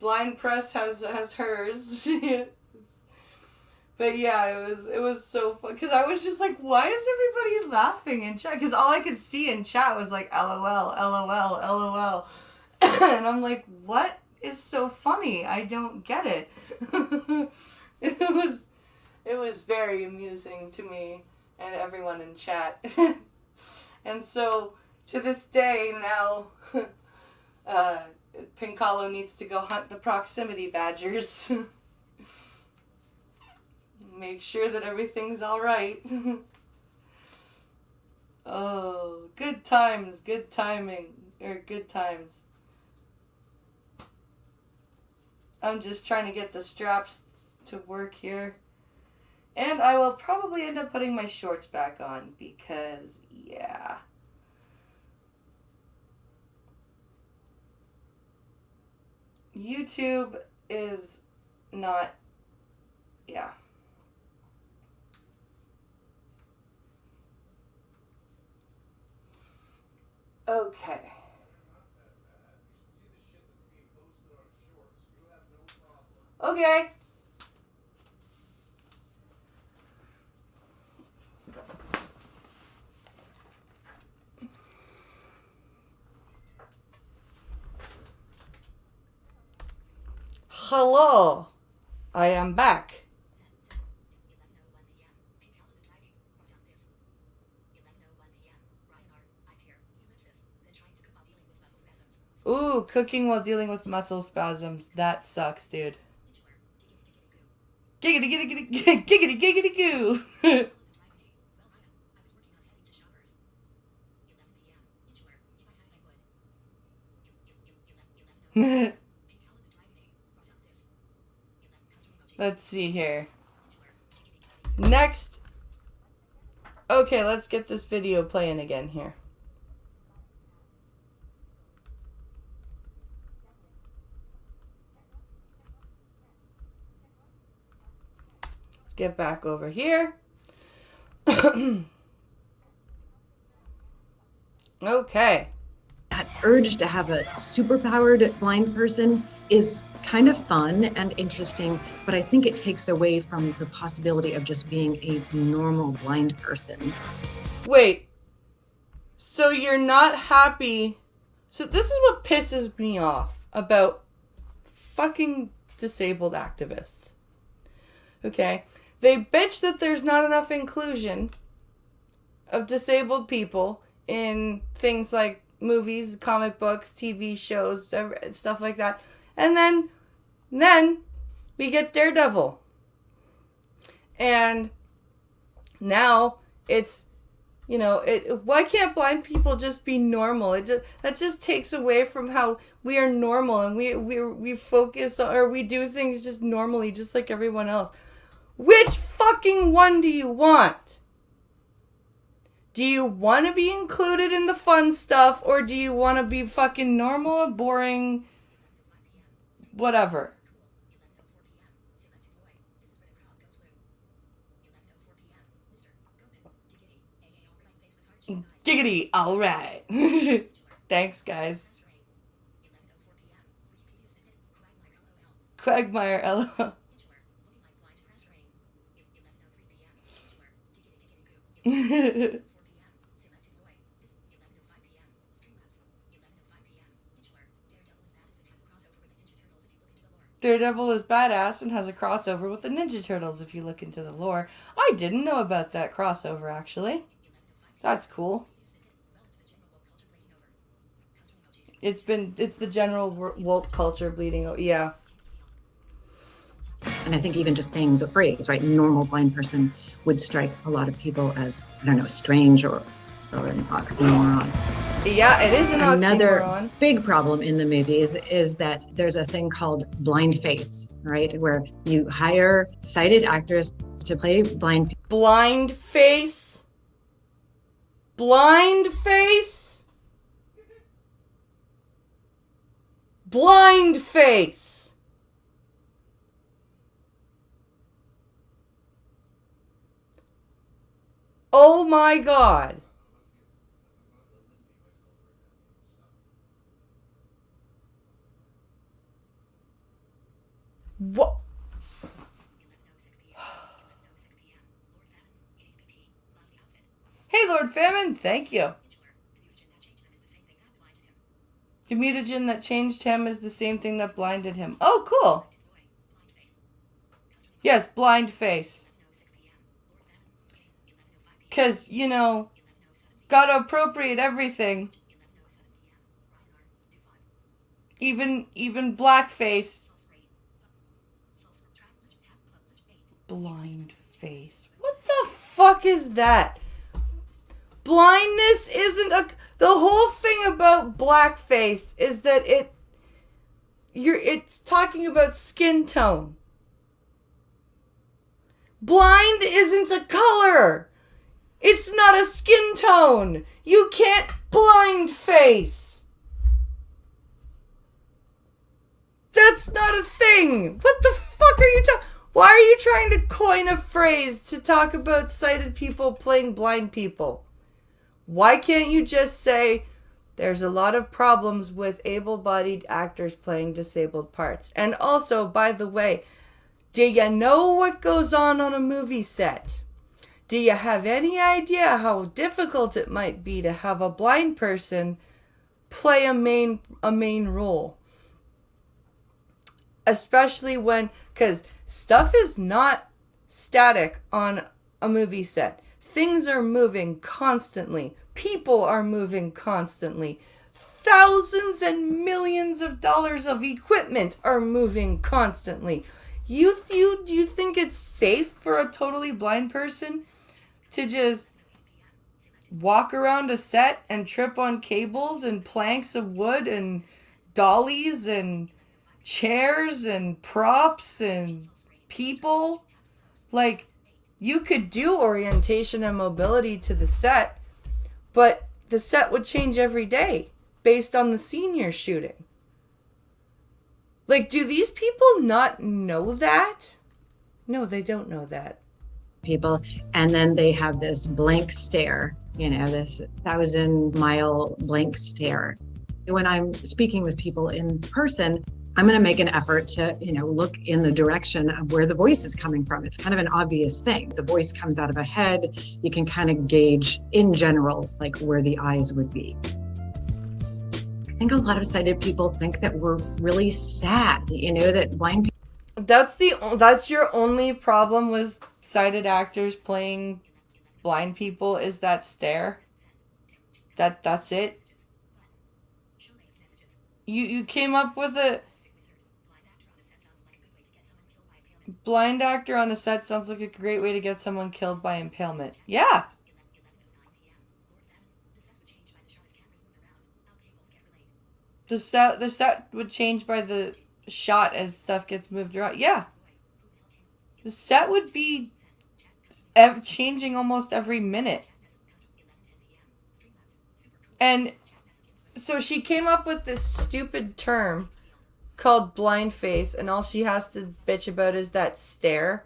Blind Press has hers. But yeah, it was so fun, because I was just like, why is everybody laughing in chat? Because all I could see in chat was like, LOL, LOL, LOL. And I'm like, what is so funny? I don't get it. It was very amusing to me and everyone in chat. And so, to this day now, Piccolo needs to go hunt the proximity badgers. Make sure that everything's alright. Oh, good times, good timing, or good times. I'm just trying to get the straps to work here. And I will probably end up putting my shorts back on because, yeah. YouTube is not, yeah. Okay. Okay. Hello. I am back. Ooh, cooking while dealing with muscle spasms. That sucks, dude. Giggity, giggity, giggity, giggity, giggity, goo. Let's see here. Next. Okay, let's get this video playing again here. Let's get back over here. Okay. That urge to have a superpowered blind person is kind of fun and interesting, but I think it takes away from the possibility of just being a normal blind person. Wait. So you're not happy. So this is what pisses me off about fucking disabled activists. Okay? They bitch that there's not enough inclusion of disabled people in things like movies, comic books, TV shows, stuff like that. And then we get Daredevil. And now it's, why can't blind people just be normal? That just takes away from how we are normal, and we focus on, or we do things just normally, just like everyone else. Which fucking one do you want? Do you want to be included in the fun stuff, or do you want to be fucking normal, boring, whatever? Giggity, alright. Thanks, guys. Quagmire, LOL. Daredevil is badass and has a crossover with the Ninja Turtles if you look into the lore. I didn't know about that crossover, actually. That's cool. It's the general woke culture bleeding over. Yeah. And I think even just saying the phrase, right, normal blind person would strike a lot of people as, I don't know, strange or an oxymoron. Yeah, it is an Another oxymoron. big problem in the movie is that there's a thing called blind face, right, where you hire sighted actors to play blind people. Blind face? Blind face? Blind face! Oh my god. What? Hey, Lord Famine, thank you. The mutagen that changed him is the same thing that blinded him. Oh, cool. Yes, blind face. Because, gotta appropriate everything. Even blackface. Blind face. What the fuck is that? Blindness isn't the whole thing about blackface is that it's talking about skin tone. Blind isn't a color. It's not a skin tone. You can't blind face. That's not a thing. What the fuck are you talking? Why are you trying to coin a phrase to talk about sighted people playing blind people? Why can't you just say there's a lot of problems with able-bodied actors playing disabled parts? And also, by the way, do you know what goes on a movie set? Do you have any idea how difficult it might be to have a blind person play a main role? Especially because stuff is not static on a movie set. Things are moving constantly. People are moving constantly. Thousands and millions of dollars of equipment are moving constantly. You think it's safe for a totally blind person to just walk around a set and trip on cables and planks of wood and dollies and chairs and props and people? Like, you could do orientation and mobility to the set, but the set would change every day based on the scene you're shooting. Like, do these people not know that? No, they don't know that. People, and then they have this blank stare, this 1,000-mile blank stare. When I'm speaking with people in person, I'm going to make an effort to, look in the direction of where the voice is coming from. It's kind of an obvious thing. The voice comes out of a head. You can kind of gauge in general, like where the eyes would be. I think a lot of sighted people think that we're really sad, that blind people. That's your only problem with sighted actors playing blind people is that stare? That's it. You came up with a blind actor on a set sounds like a great way to get someone killed by impalement. Yeah. The set would change by the shot as stuff gets moved around. Yeah. The set would be changing almost every minute. And so she came up with this stupid term called blind face, and all she has to bitch about is that stare.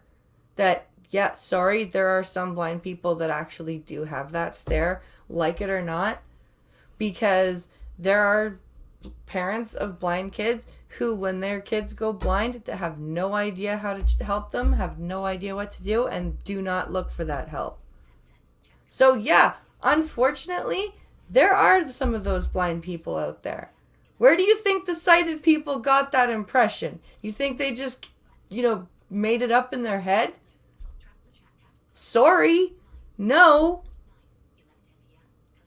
That, yeah, sorry, there are some blind people that actually do have that stare, like it or not, because there are parents of blind kids who, when their kids go blind, have no idea how to help them, have no idea what to do, and do not look for that help. So yeah, unfortunately, there are some of those blind people out there. Where do you think the sighted people got that impression? You think they just, made it up in their head? Sorry. No.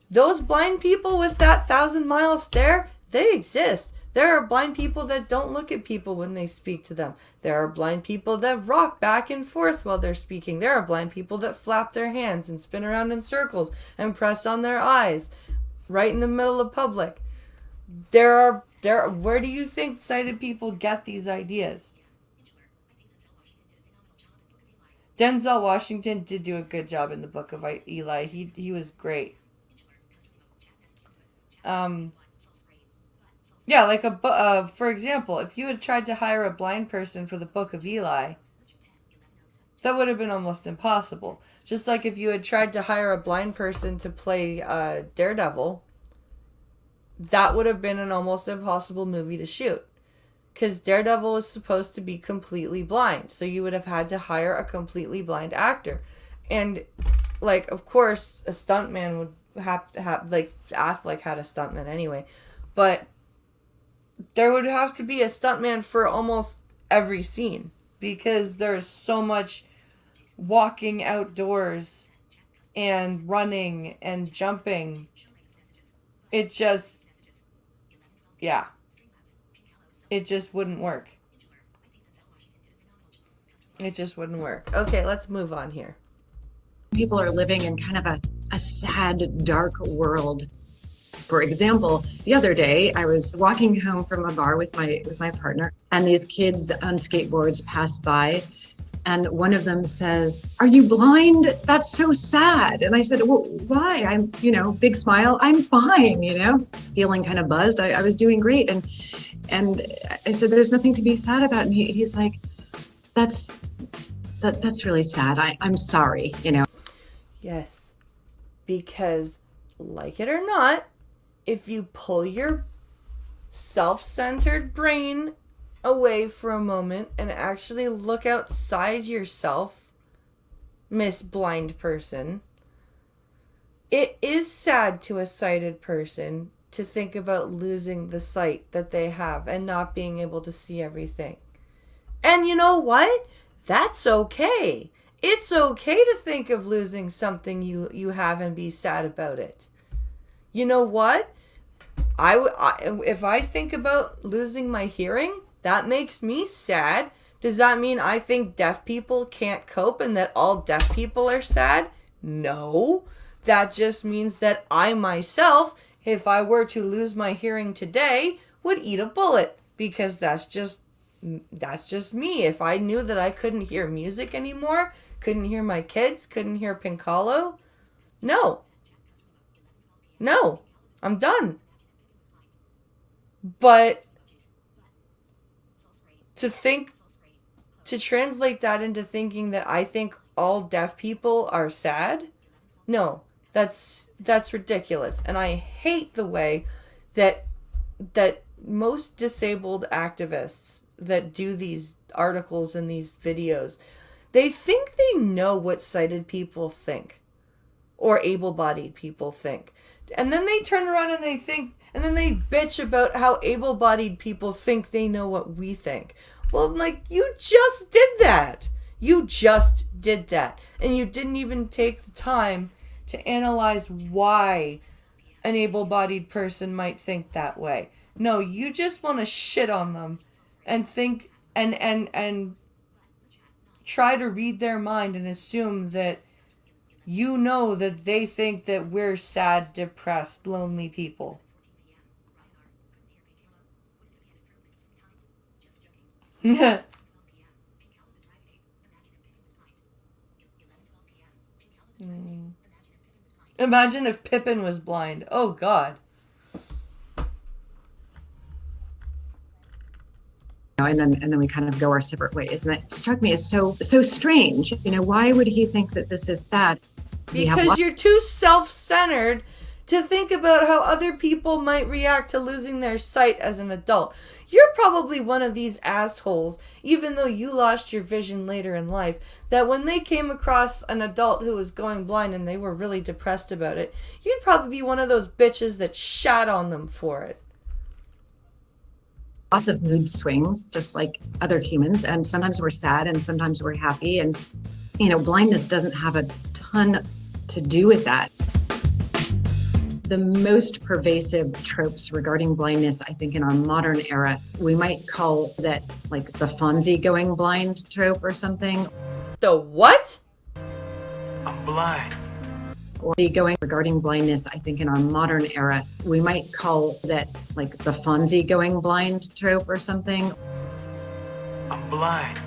Those blind people with that 1,000-mile stare, they exist. There are blind people that don't look at people when they speak to them. There are blind people that rock back and forth while they're speaking. There are blind people that flap their hands and spin around in circles and press on their eyes right in the middle of public. Where do you think sighted people get these ideas? Denzel Washington did do a good job in the Book of Eli. He was great. Yeah, like for example, if you had tried to hire a blind person for the Book of Eli, that would have been almost impossible. Just like if you had tried to hire a blind person to play Daredevil, that would have been an almost impossible movie to shoot. Because Daredevil was supposed to be completely blind. So you would have had to hire a completely blind actor. And, of course, a stuntman would have to have, Affleck had a stuntman anyway. But there would have to be a stuntman for almost every scene. Because there's so much walking outdoors and running and jumping. It just... yeah. It just wouldn't work. It just wouldn't work. Okay, let's move on here. People are living in kind of a sad, dark world. For example, the other day I was walking home from a bar with my partner, and these kids on skateboards passed by, and one of them says, "Are you blind? That's so sad." And I said, "Well, why?" I'm, big smile. "I'm fine, feeling kind of buzzed. I was doing great." And I said, "There's nothing to be sad about." And he's like, that's really sad. I'm sorry, Yes, because like it or not, if you pull your self-centered brain away for a moment and actually look outside yourself, Miss Blind Person, it is sad to a sighted person to think about losing the sight that they have and not being able to see everything. And you know what? That's okay. It's okay to think of losing something you have and be sad about it. You know what? If I think about losing my hearing, that makes me sad. Does that mean I think deaf people can't cope and that all deaf people are sad? No. That just means that I myself, if I were to lose my hearing today, would eat a bullet, because that's just me. If I knew that I couldn't hear music anymore, couldn't hear my kids, couldn't hear Pinkalo, no, I'm done. But to translate that into thinking that I think all deaf people are sad, no, that's ridiculous. And I hate the way that most disabled activists that do these articles and these videos, they think they know what sighted people think or able-bodied people think. And then they turn around and they bitch about how able-bodied people think they know what we think. Well, you just did that. You just did that. And you didn't even take the time to analyze why an able-bodied person might think that way. No, you just want to shit on them and think and try to read their mind and assume that you know that they think that we're sad, depressed, lonely people. Imagine if Pippin was blind. Oh God. And then we kind of go our separate ways. And it struck me as so strange. Why would he think that this is sad? Because you're too self-centered to think about how other people might react to losing their sight as an adult. You're probably one of these assholes, even though you lost your vision later in life, that when they came across an adult who was going blind and they were really depressed about it, you'd probably be one of those bitches that shat on them for it. Lots of mood swings, just like other humans. And sometimes we're sad and sometimes we're happy. And, blindness doesn't have a ton to do with that. The most pervasive tropes regarding blindness, I think, in our modern era, we might call that like the Fonzie going blind trope or something. The what? I'm blind. Or the going regarding blindness, I think, in our modern era, we might call that like the Fonzie going blind trope or something. I'm blind.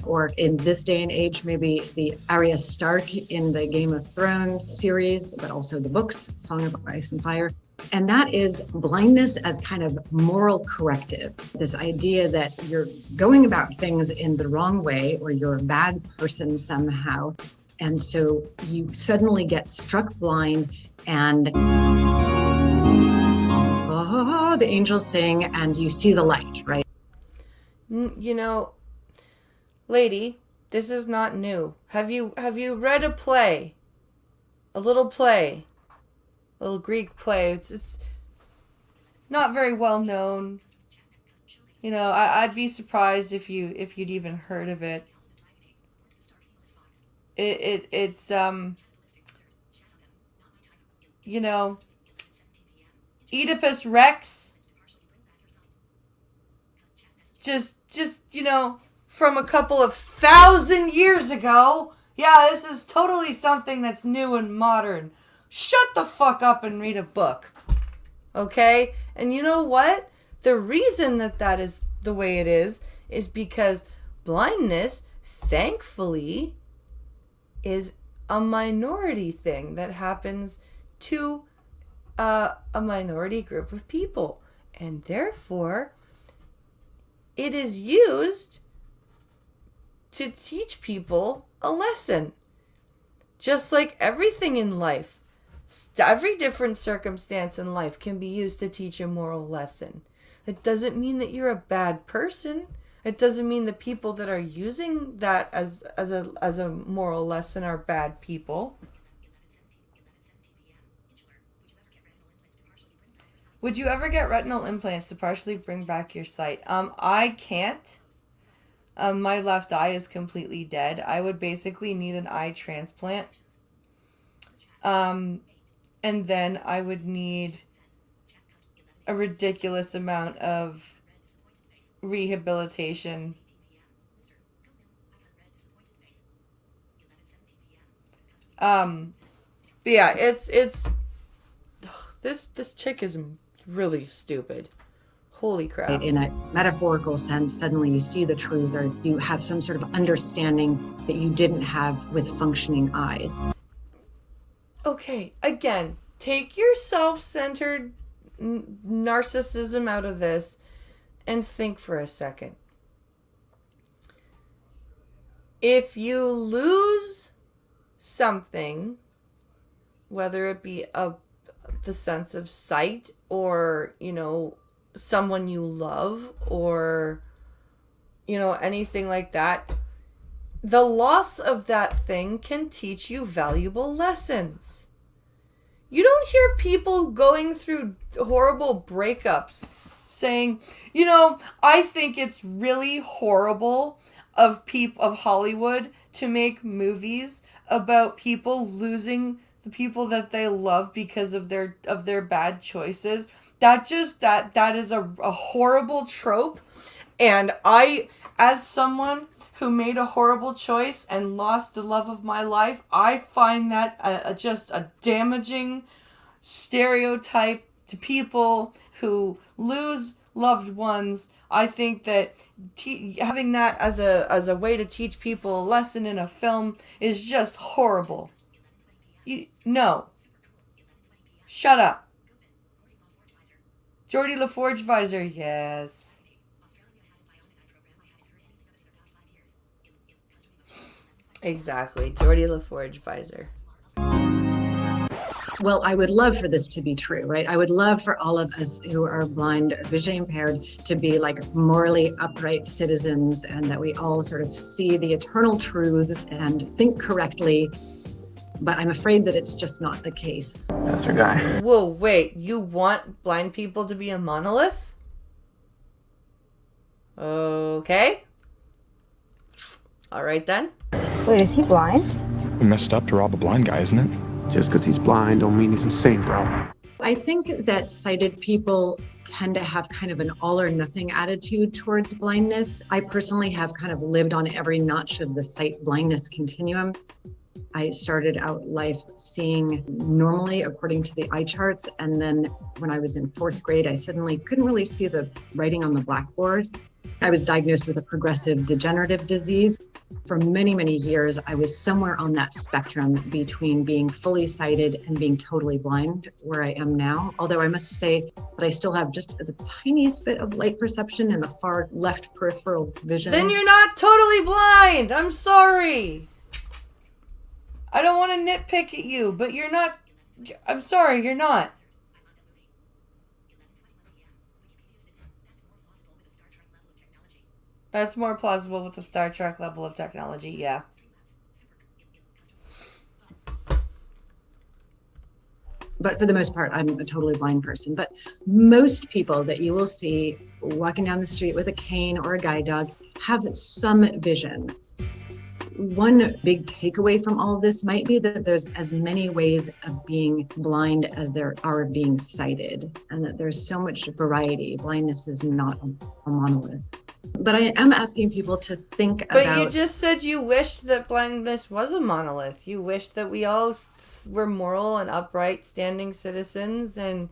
Or in this day and age, maybe the Arya Stark in the Game of Thrones series, but also the books, Song of Ice and Fire. And that is blindness as kind of moral corrective. This idea that you're going about things in the wrong way or you're a bad person somehow. And so you suddenly get struck blind and the angels sing and you see the light, right? Lady, this is not new. Have you read a play? A little play. A little Greek play. It's not very well known. I'd be surprised if you'd even heard of it. It's Oedipus Rex. Just from a couple of 1,000 years ago. Yeah, this is totally something that's new and modern. Shut the fuck up and read a book. Okay? And you know what? The reason that is the way it is because blindness, thankfully, is a minority thing that happens to a minority group of people. And therefore, it is used to teach people a lesson. Just like everything in life, every different circumstance in life can be used to teach a moral lesson. It doesn't mean that you're a bad person. It doesn't mean the people that are using that as a moral lesson are bad people. Would you ever get retinal implants to partially bring back your sight? I can't. My left eye is completely dead. I would basically need an eye transplant. And then I would need a ridiculous amount of rehabilitation. But yeah, it's this chick is really stupid. Holy crap. In a metaphorical sense, suddenly you see the truth or you have some sort of understanding that you didn't have with functioning eyes. Okay, again, take your self-centered narcissism out of this and think for a second. If you lose something, whether it be the sense of sight or, someone you love or, anything like that, the loss of that thing can teach you valuable lessons. You don't hear people going through horrible breakups saying, I think it's really horrible of Hollywood to make movies about people losing the people that they love because of their bad choices. That is a horrible trope. And I, as someone who made a horrible choice and lost the love of my life, I find that just a damaging stereotype to people who lose loved ones. I think that having that as a way to teach people a lesson in a film is just horrible. No. Shut up. Geordie LaForge visor, yes. Exactly, Geordie LaForge visor. Well, I would love for this to be true, right? I would love for all of us who are blind or visually impaired to be like morally upright citizens, and that we all sort of see the eternal truths and think correctly. But I'm afraid that it's just not the case. That's her guy. Whoa, wait, you want blind people to be a monolith? Okay. Alright then. Wait, is he blind? Messed up to rob a blind guy, isn't it? Just because he's blind don't mean he's insane, bro. I think that sighted people tend to have kind of an all or nothing attitude towards blindness. I personally have kind of lived on every notch of the sight blindness continuum. I started out life seeing normally according to the eye charts. And then when I was in 4th grade, I suddenly couldn't really see the writing on the blackboard. I was diagnosed with a progressive degenerative disease. For many, many years, I was somewhere on that spectrum between being fully sighted and being totally blind, where I am now. Although I must say that I still have just the tiniest bit of light perception in the far left peripheral vision. Then you're not totally blind! I'm sorry! I don't want to nitpick at you, but you're not... I'm sorry, you're not. That's more plausible with the Star Trek level of technology, yeah. But for the most part, I'm a totally blind person. But most people that you will see walking down the street with a cane or a guide dog have some vision. One big takeaway from all of this might be that there's as many ways of being blind as there are being sighted, and that there's so much variety. Blindness is not a monolith. But I am asking people to think about... But you just said you wished that blindness was a monolith. You wished that we all were moral and upright, standing citizens, and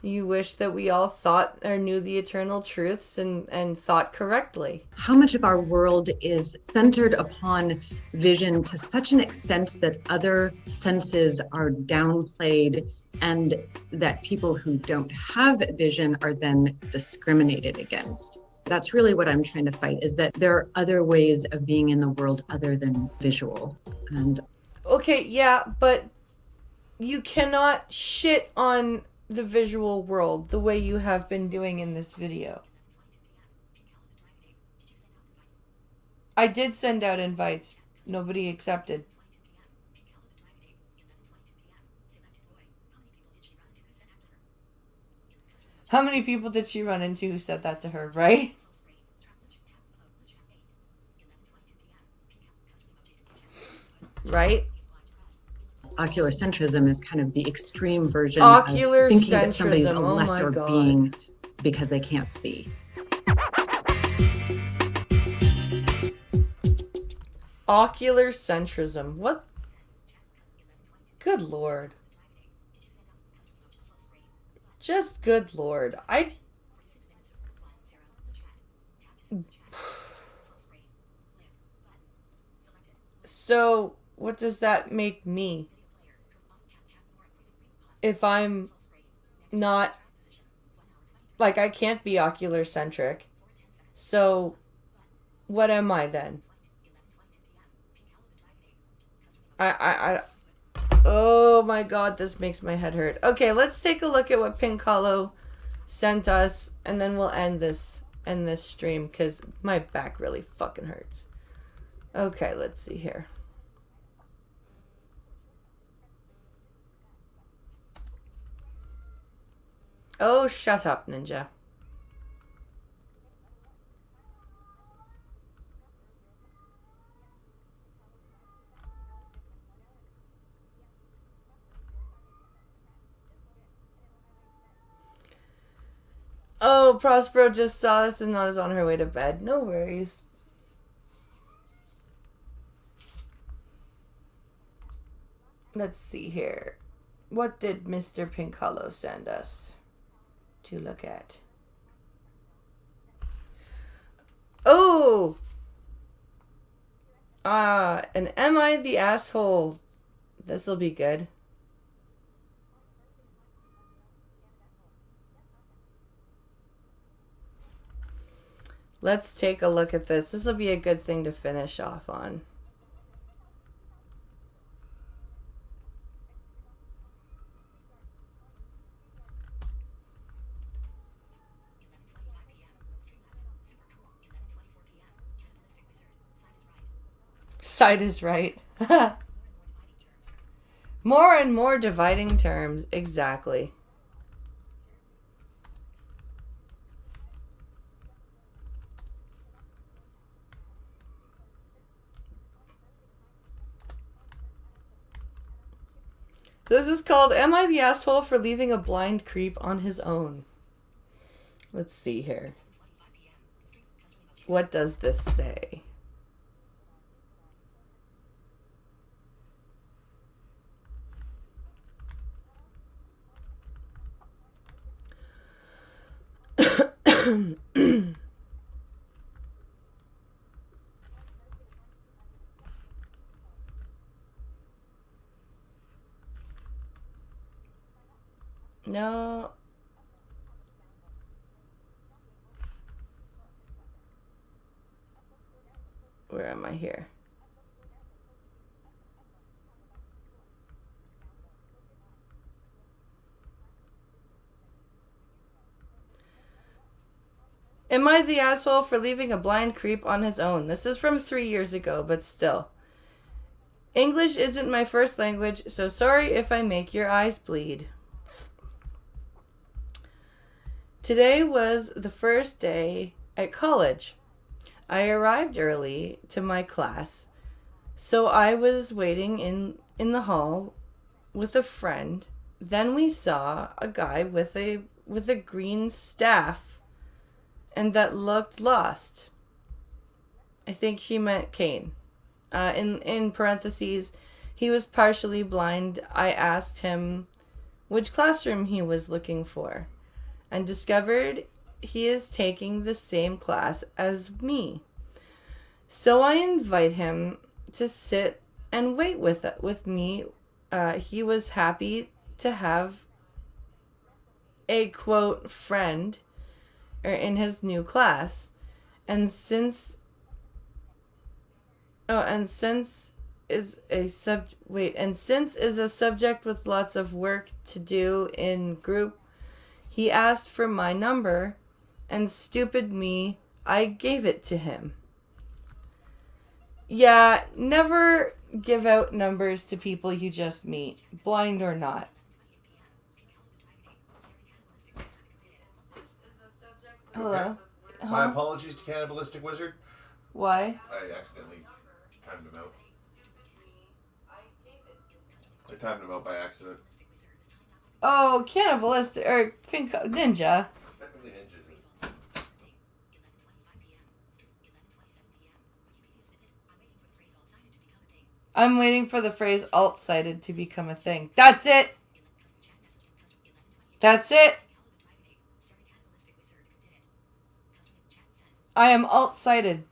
you wished that we all thought or knew the eternal truths and thought correctly. How much of our world is centered upon vision to such an extent that other senses are downplayed, and that people who don't have vision are then discriminated against? That's really what I'm trying to fight, is that there are other ways of being in the world other than visual. And okay, yeah, but you cannot shit on the visual world the way you have been doing in this video. I did send out invites. Nobody accepted. How many people did she run into who said that to her, right? Right? ocular centrism is kind of the extreme version Ocular of thinking that somebody's a centrism, oh my lesser God. being because they can't see. Ocular centrism. What? Good Lord. Just good Lord. So, what does that make me? If I'm not, like, I can't be ocular centric. So, what am I then? Oh my God, this makes my head hurt. Okay, let's take a look at what Pink Hollow sent us, and then we'll end this stream, because my back really fucking hurts. Okay, let's see here. Oh, shut up, Ninja. Oh, Prospero just saw this and is on her way to bed. No worries. Let's see here. What did Mr. Pink Hollow send us to look at? Oh! And am I the asshole? This'll be good. Let's take a look at this. This will be a good thing to finish off on. Side is right. More and more dividing terms. Exactly. This is called Am I the Asshole for Leaving a Blind Creep on His Own? Let's see here. What does this say? No. Where am I here? Am I the asshole for leaving a blind creep on his own? This is from 3 years ago, but still. English isn't my first language, so sorry if I make your eyes bleed. Today was the first day at college. I arrived early to my class, so I was waiting in the hall with a friend. Then we saw a guy with a green staff and that looked lost. I think she meant Kane. In parentheses, he was partially blind. I asked him which classroom he was looking for and discovered he is taking the same class as me. So I invite him to sit and wait with me. He was happy to have a quote friend in his new class, and since is a subject with lots of work to do in group, he asked for my number, and stupid me, I gave it to him. Yeah, never give out numbers to people you just meet, blind or not. Hello? My apologies to Cannibalistic Wizard. Why? I accidentally timed him out. I timed him out by accident. Oh, Cannibalistic, or Pink Ninja. Technically ninja. I'm waiting for the phrase alt-sighted to become a thing. That's it! That's it! I am alt-sighted.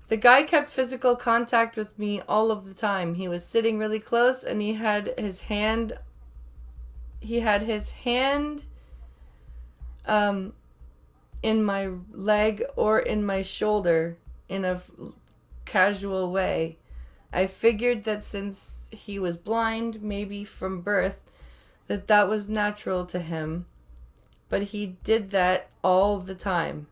The guy kept physical contact with me all of the time. He was sitting really close and he had his hand in my leg or in my shoulder in a casual way. I figured that since he was blind, maybe from birth, that was natural to him. But he did that all the time.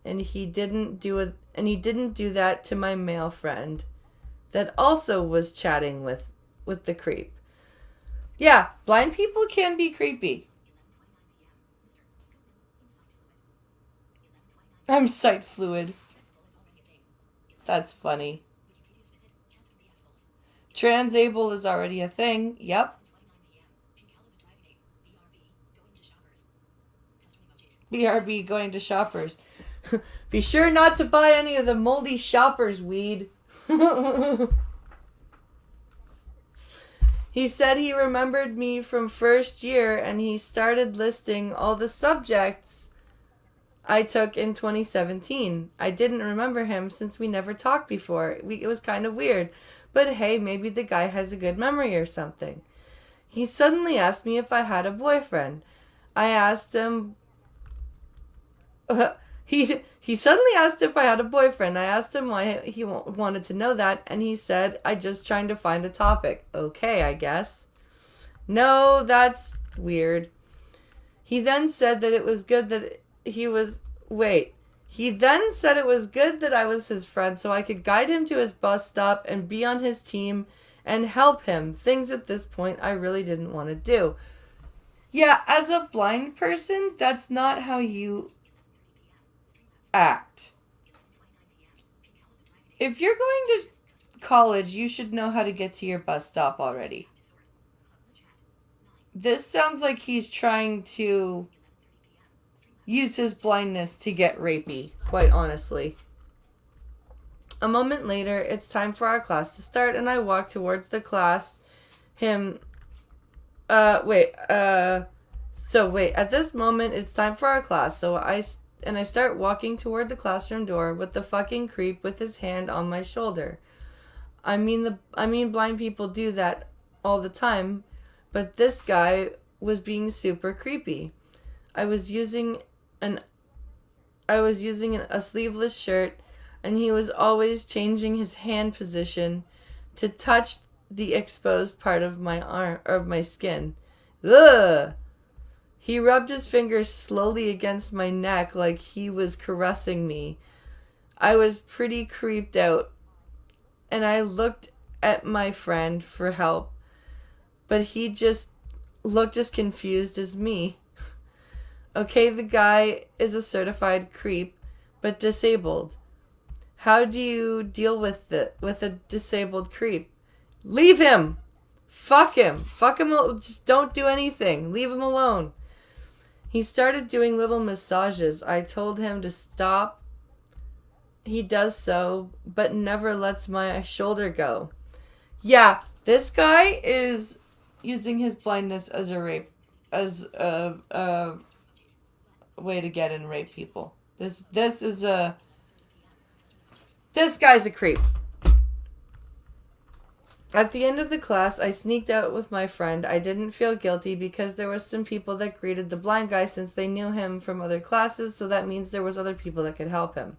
And he didn't do that to my male friend that also was chatting with the creep. Yeah, blind people can be creepy. I'm sight fluid. That's funny. Transable is already a thing. Yep. BRB going to Shoppers. Be sure not to buy any of the moldy Shoppers weed. He said he remembered me from first year and he started listing all the subjects I took in 2017. I didn't remember him since we never talked before. It was kind of weird. But hey, maybe the guy has a good memory or something. He suddenly asked me if I had a boyfriend. I asked him... He suddenly asked if I had a boyfriend. I asked him why he wanted to know that, and he said, I just trying to find a topic. Okay, I guess. No, that's weird. He then said that it was good that he was... Wait. He then said it was good that I was his friend so I could guide him to his bus stop and be on his team and help him. Things at this point I really didn't want to do. Yeah, as a blind person, that's not how you act. If you're going to college, you should know how to get to your bus stop already. This sounds like he's trying to use his blindness to get rapey, quite honestly. A moment later, it's time for our class to start, and I walk towards the class. At this moment, it's time for our class, so I start walking toward the classroom door with the fucking creep with his hand on my shoulder. I mean, blind people do that all the time, but this guy was being super creepy. I was using a sleeveless shirt, and he was always changing his hand position to touch the exposed part of my arm or of my skin. Ugh! He rubbed his fingers slowly against my neck like he was caressing me. I was pretty creeped out, and I looked at my friend for help, but he just looked as confused as me. Okay, the guy is a certified creep, but disabled. How do you deal with a disabled creep? Leave him! Fuck him! Fuck him! Just don't do anything. Leave him alone. He started doing little massages. I told him to stop. He does so, but never lets my shoulder go. Yeah, this guy is using his blindness as a way to get and rape people. This guy's a creep. At the end of the class, I sneaked out with my friend. I didn't feel guilty because there was some people that greeted the blind guy since they knew him from other classes, so that means there was other people that could help him.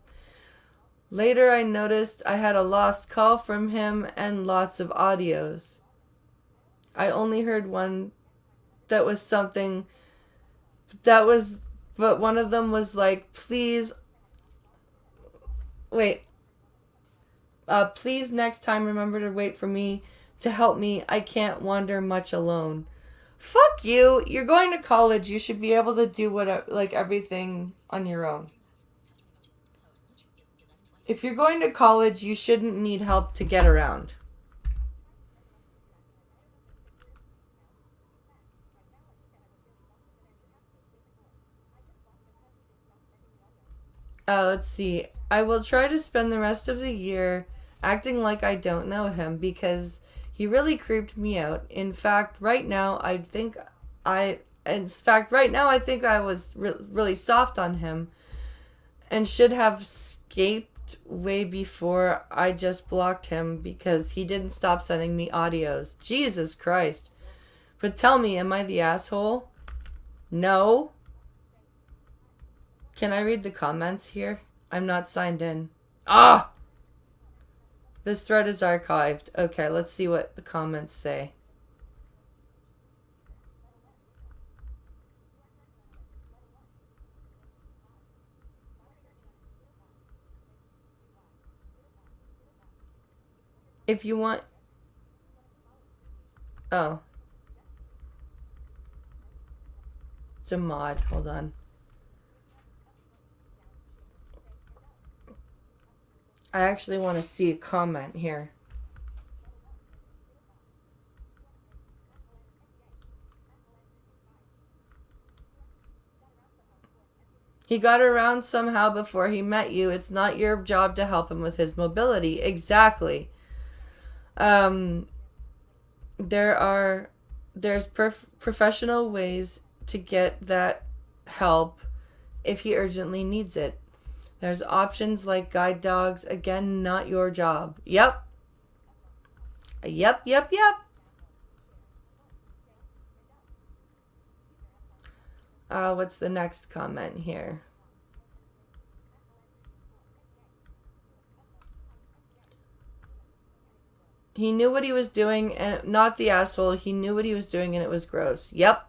Later, I noticed I had a lost call from him and lots of audios. I only heard one that was something that was, but one of them was like, please next time remember to wait for me to help me. I can't wander much alone. Fuck you. You're going to college. You should be able to do everything on your own. If you're going to college, you shouldn't need help to get around. Let's see. I will try to spend the rest of the year acting like I don't know him because he really creeped me out. In fact, right now I think I was really soft on him and should have escaped way before I just blocked him because he didn't stop sending me audios. Jesus Christ. But tell me, am I the asshole? No. Can I read the comments here? I'm not signed in. Ah! This thread is archived. Okay, let's see what the comments say. If you want... Oh. It's a mod. Hold on. I actually want to see a comment here. He got around somehow before he met you. It's not your job to help him with his mobility. Exactly. There's professional ways to get that help if he urgently needs it. There's options like guide dogs. Again, not your job. Yep. What's the next comment here? He knew what he was doing, and not the asshole. He knew what he was doing, and it was gross. Yep.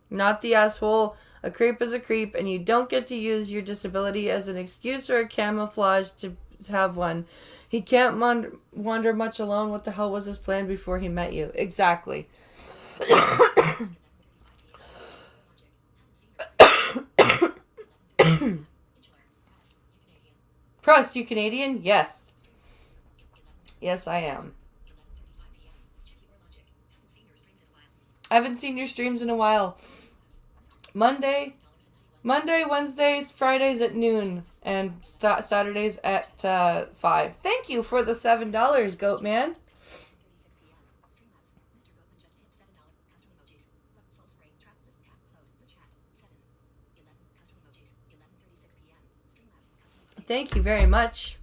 Not the asshole. A creep is a creep, and you don't get to use your disability as an excuse or a camouflage to have one. He can't wander much alone. What the hell was his plan before he met you? Exactly. Press, you Canadian? Yes. Yes, I am. I haven't seen your streams in a while. Monday, Wednesdays, Fridays at noon, and Saturdays at 5. Thank you for the $7, Goatman. Thank you very much.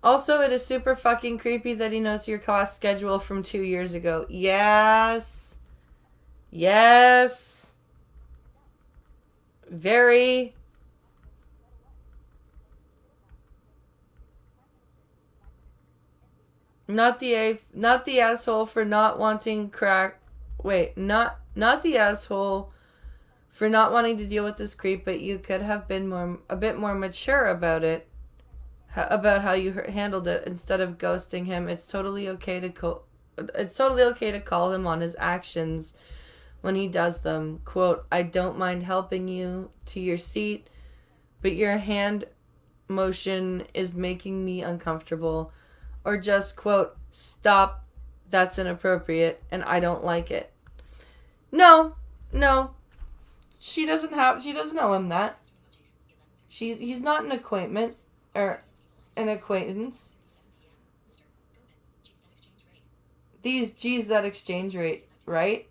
Also, it is super fucking creepy that he knows your class schedule from 2 years ago. Yes. Very. Not the asshole for not wanting crack. Wait, not the asshole for not wanting to deal with this creep, but you could have been a bit more mature about it, about how you handled it instead of ghosting him. It's totally okay to call him on his actions when he does them. Quote, I don't mind helping you to your seat, but your hand motion is making me uncomfortable. Or just, quote, stop, that's inappropriate, and I don't like it. No. She doesn't owe him that. He's not an acquaintance. These G's that exchange rate, right?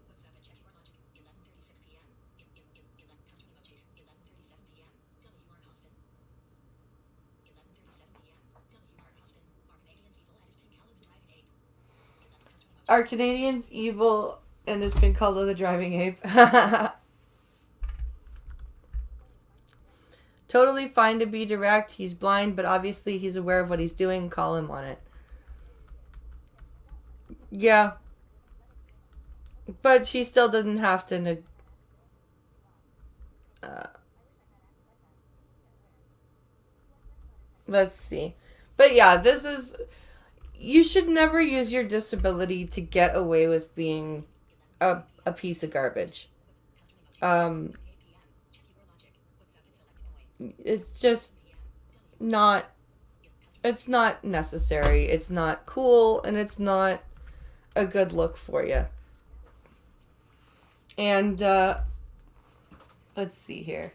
Are Canadians evil and has been called the driving ape? Totally fine to be direct. He's blind, but obviously he's aware of what he's doing. Call him on it. Yeah. But she still doesn't have to... let's see. But yeah, this is... You should never use your disability to get away with being a piece of garbage. It's just not... It's not necessary. It's not cool, and it's not a good look for you. And, let's see here.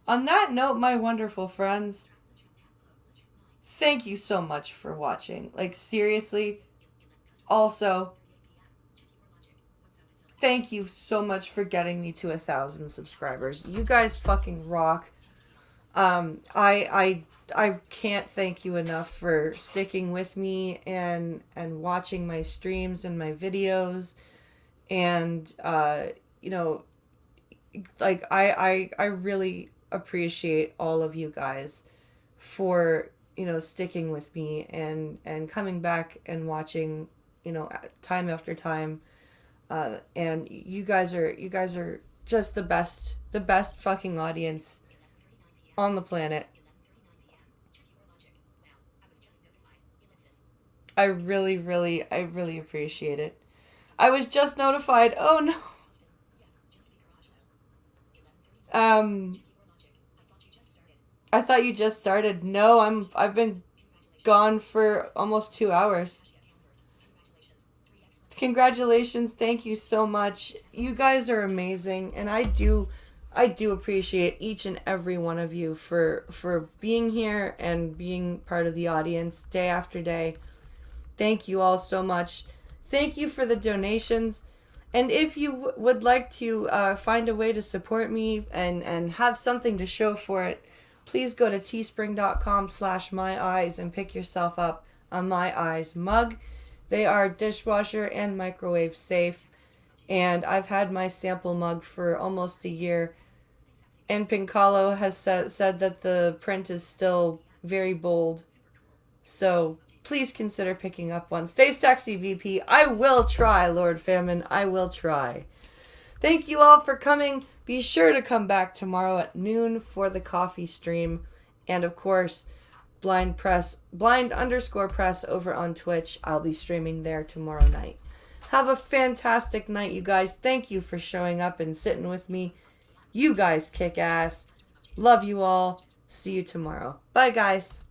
On that note, my wonderful friends, thank you so much for watching. Like, seriously. Also, thank you so much for getting me to 1,000 subscribers. You guys fucking rock. I can't thank you enough for sticking with me and watching my streams and my videos. And, you know, like, I really appreciate all of you guys for, you know, sticking with me and coming back and watching, you know, time after time. And you guys are just the best fucking audience on the planet. I really appreciate it. I was just notified. Oh no. I thought you just started. No, I've been gone for almost 2 hours. Congratulations, thank you so much. You guys are amazing, and I do appreciate each and every one of you for being here and being part of the audience day after day. Thank you all so much. Thank you for the donations. And if you would like to find a way to support me and have something to show for it, please go to teespring.com/myeyes and pick yourself up a My Eyes mug. They are dishwasher and microwave safe. And I've had my sample mug for almost a year. And Pinkalo has said that the print is still very bold. So please consider picking up one. Stay sexy, VP. I will try, Lord Famine. I will try. Thank you all for coming. Be sure to come back tomorrow at noon for the coffee stream. And of course, blind_press over on Twitch. I'll be streaming there tomorrow night. Have a fantastic night, you guys. Thank you for showing up and sitting with me. You guys kick ass. Love you all. See you tomorrow. Bye, guys.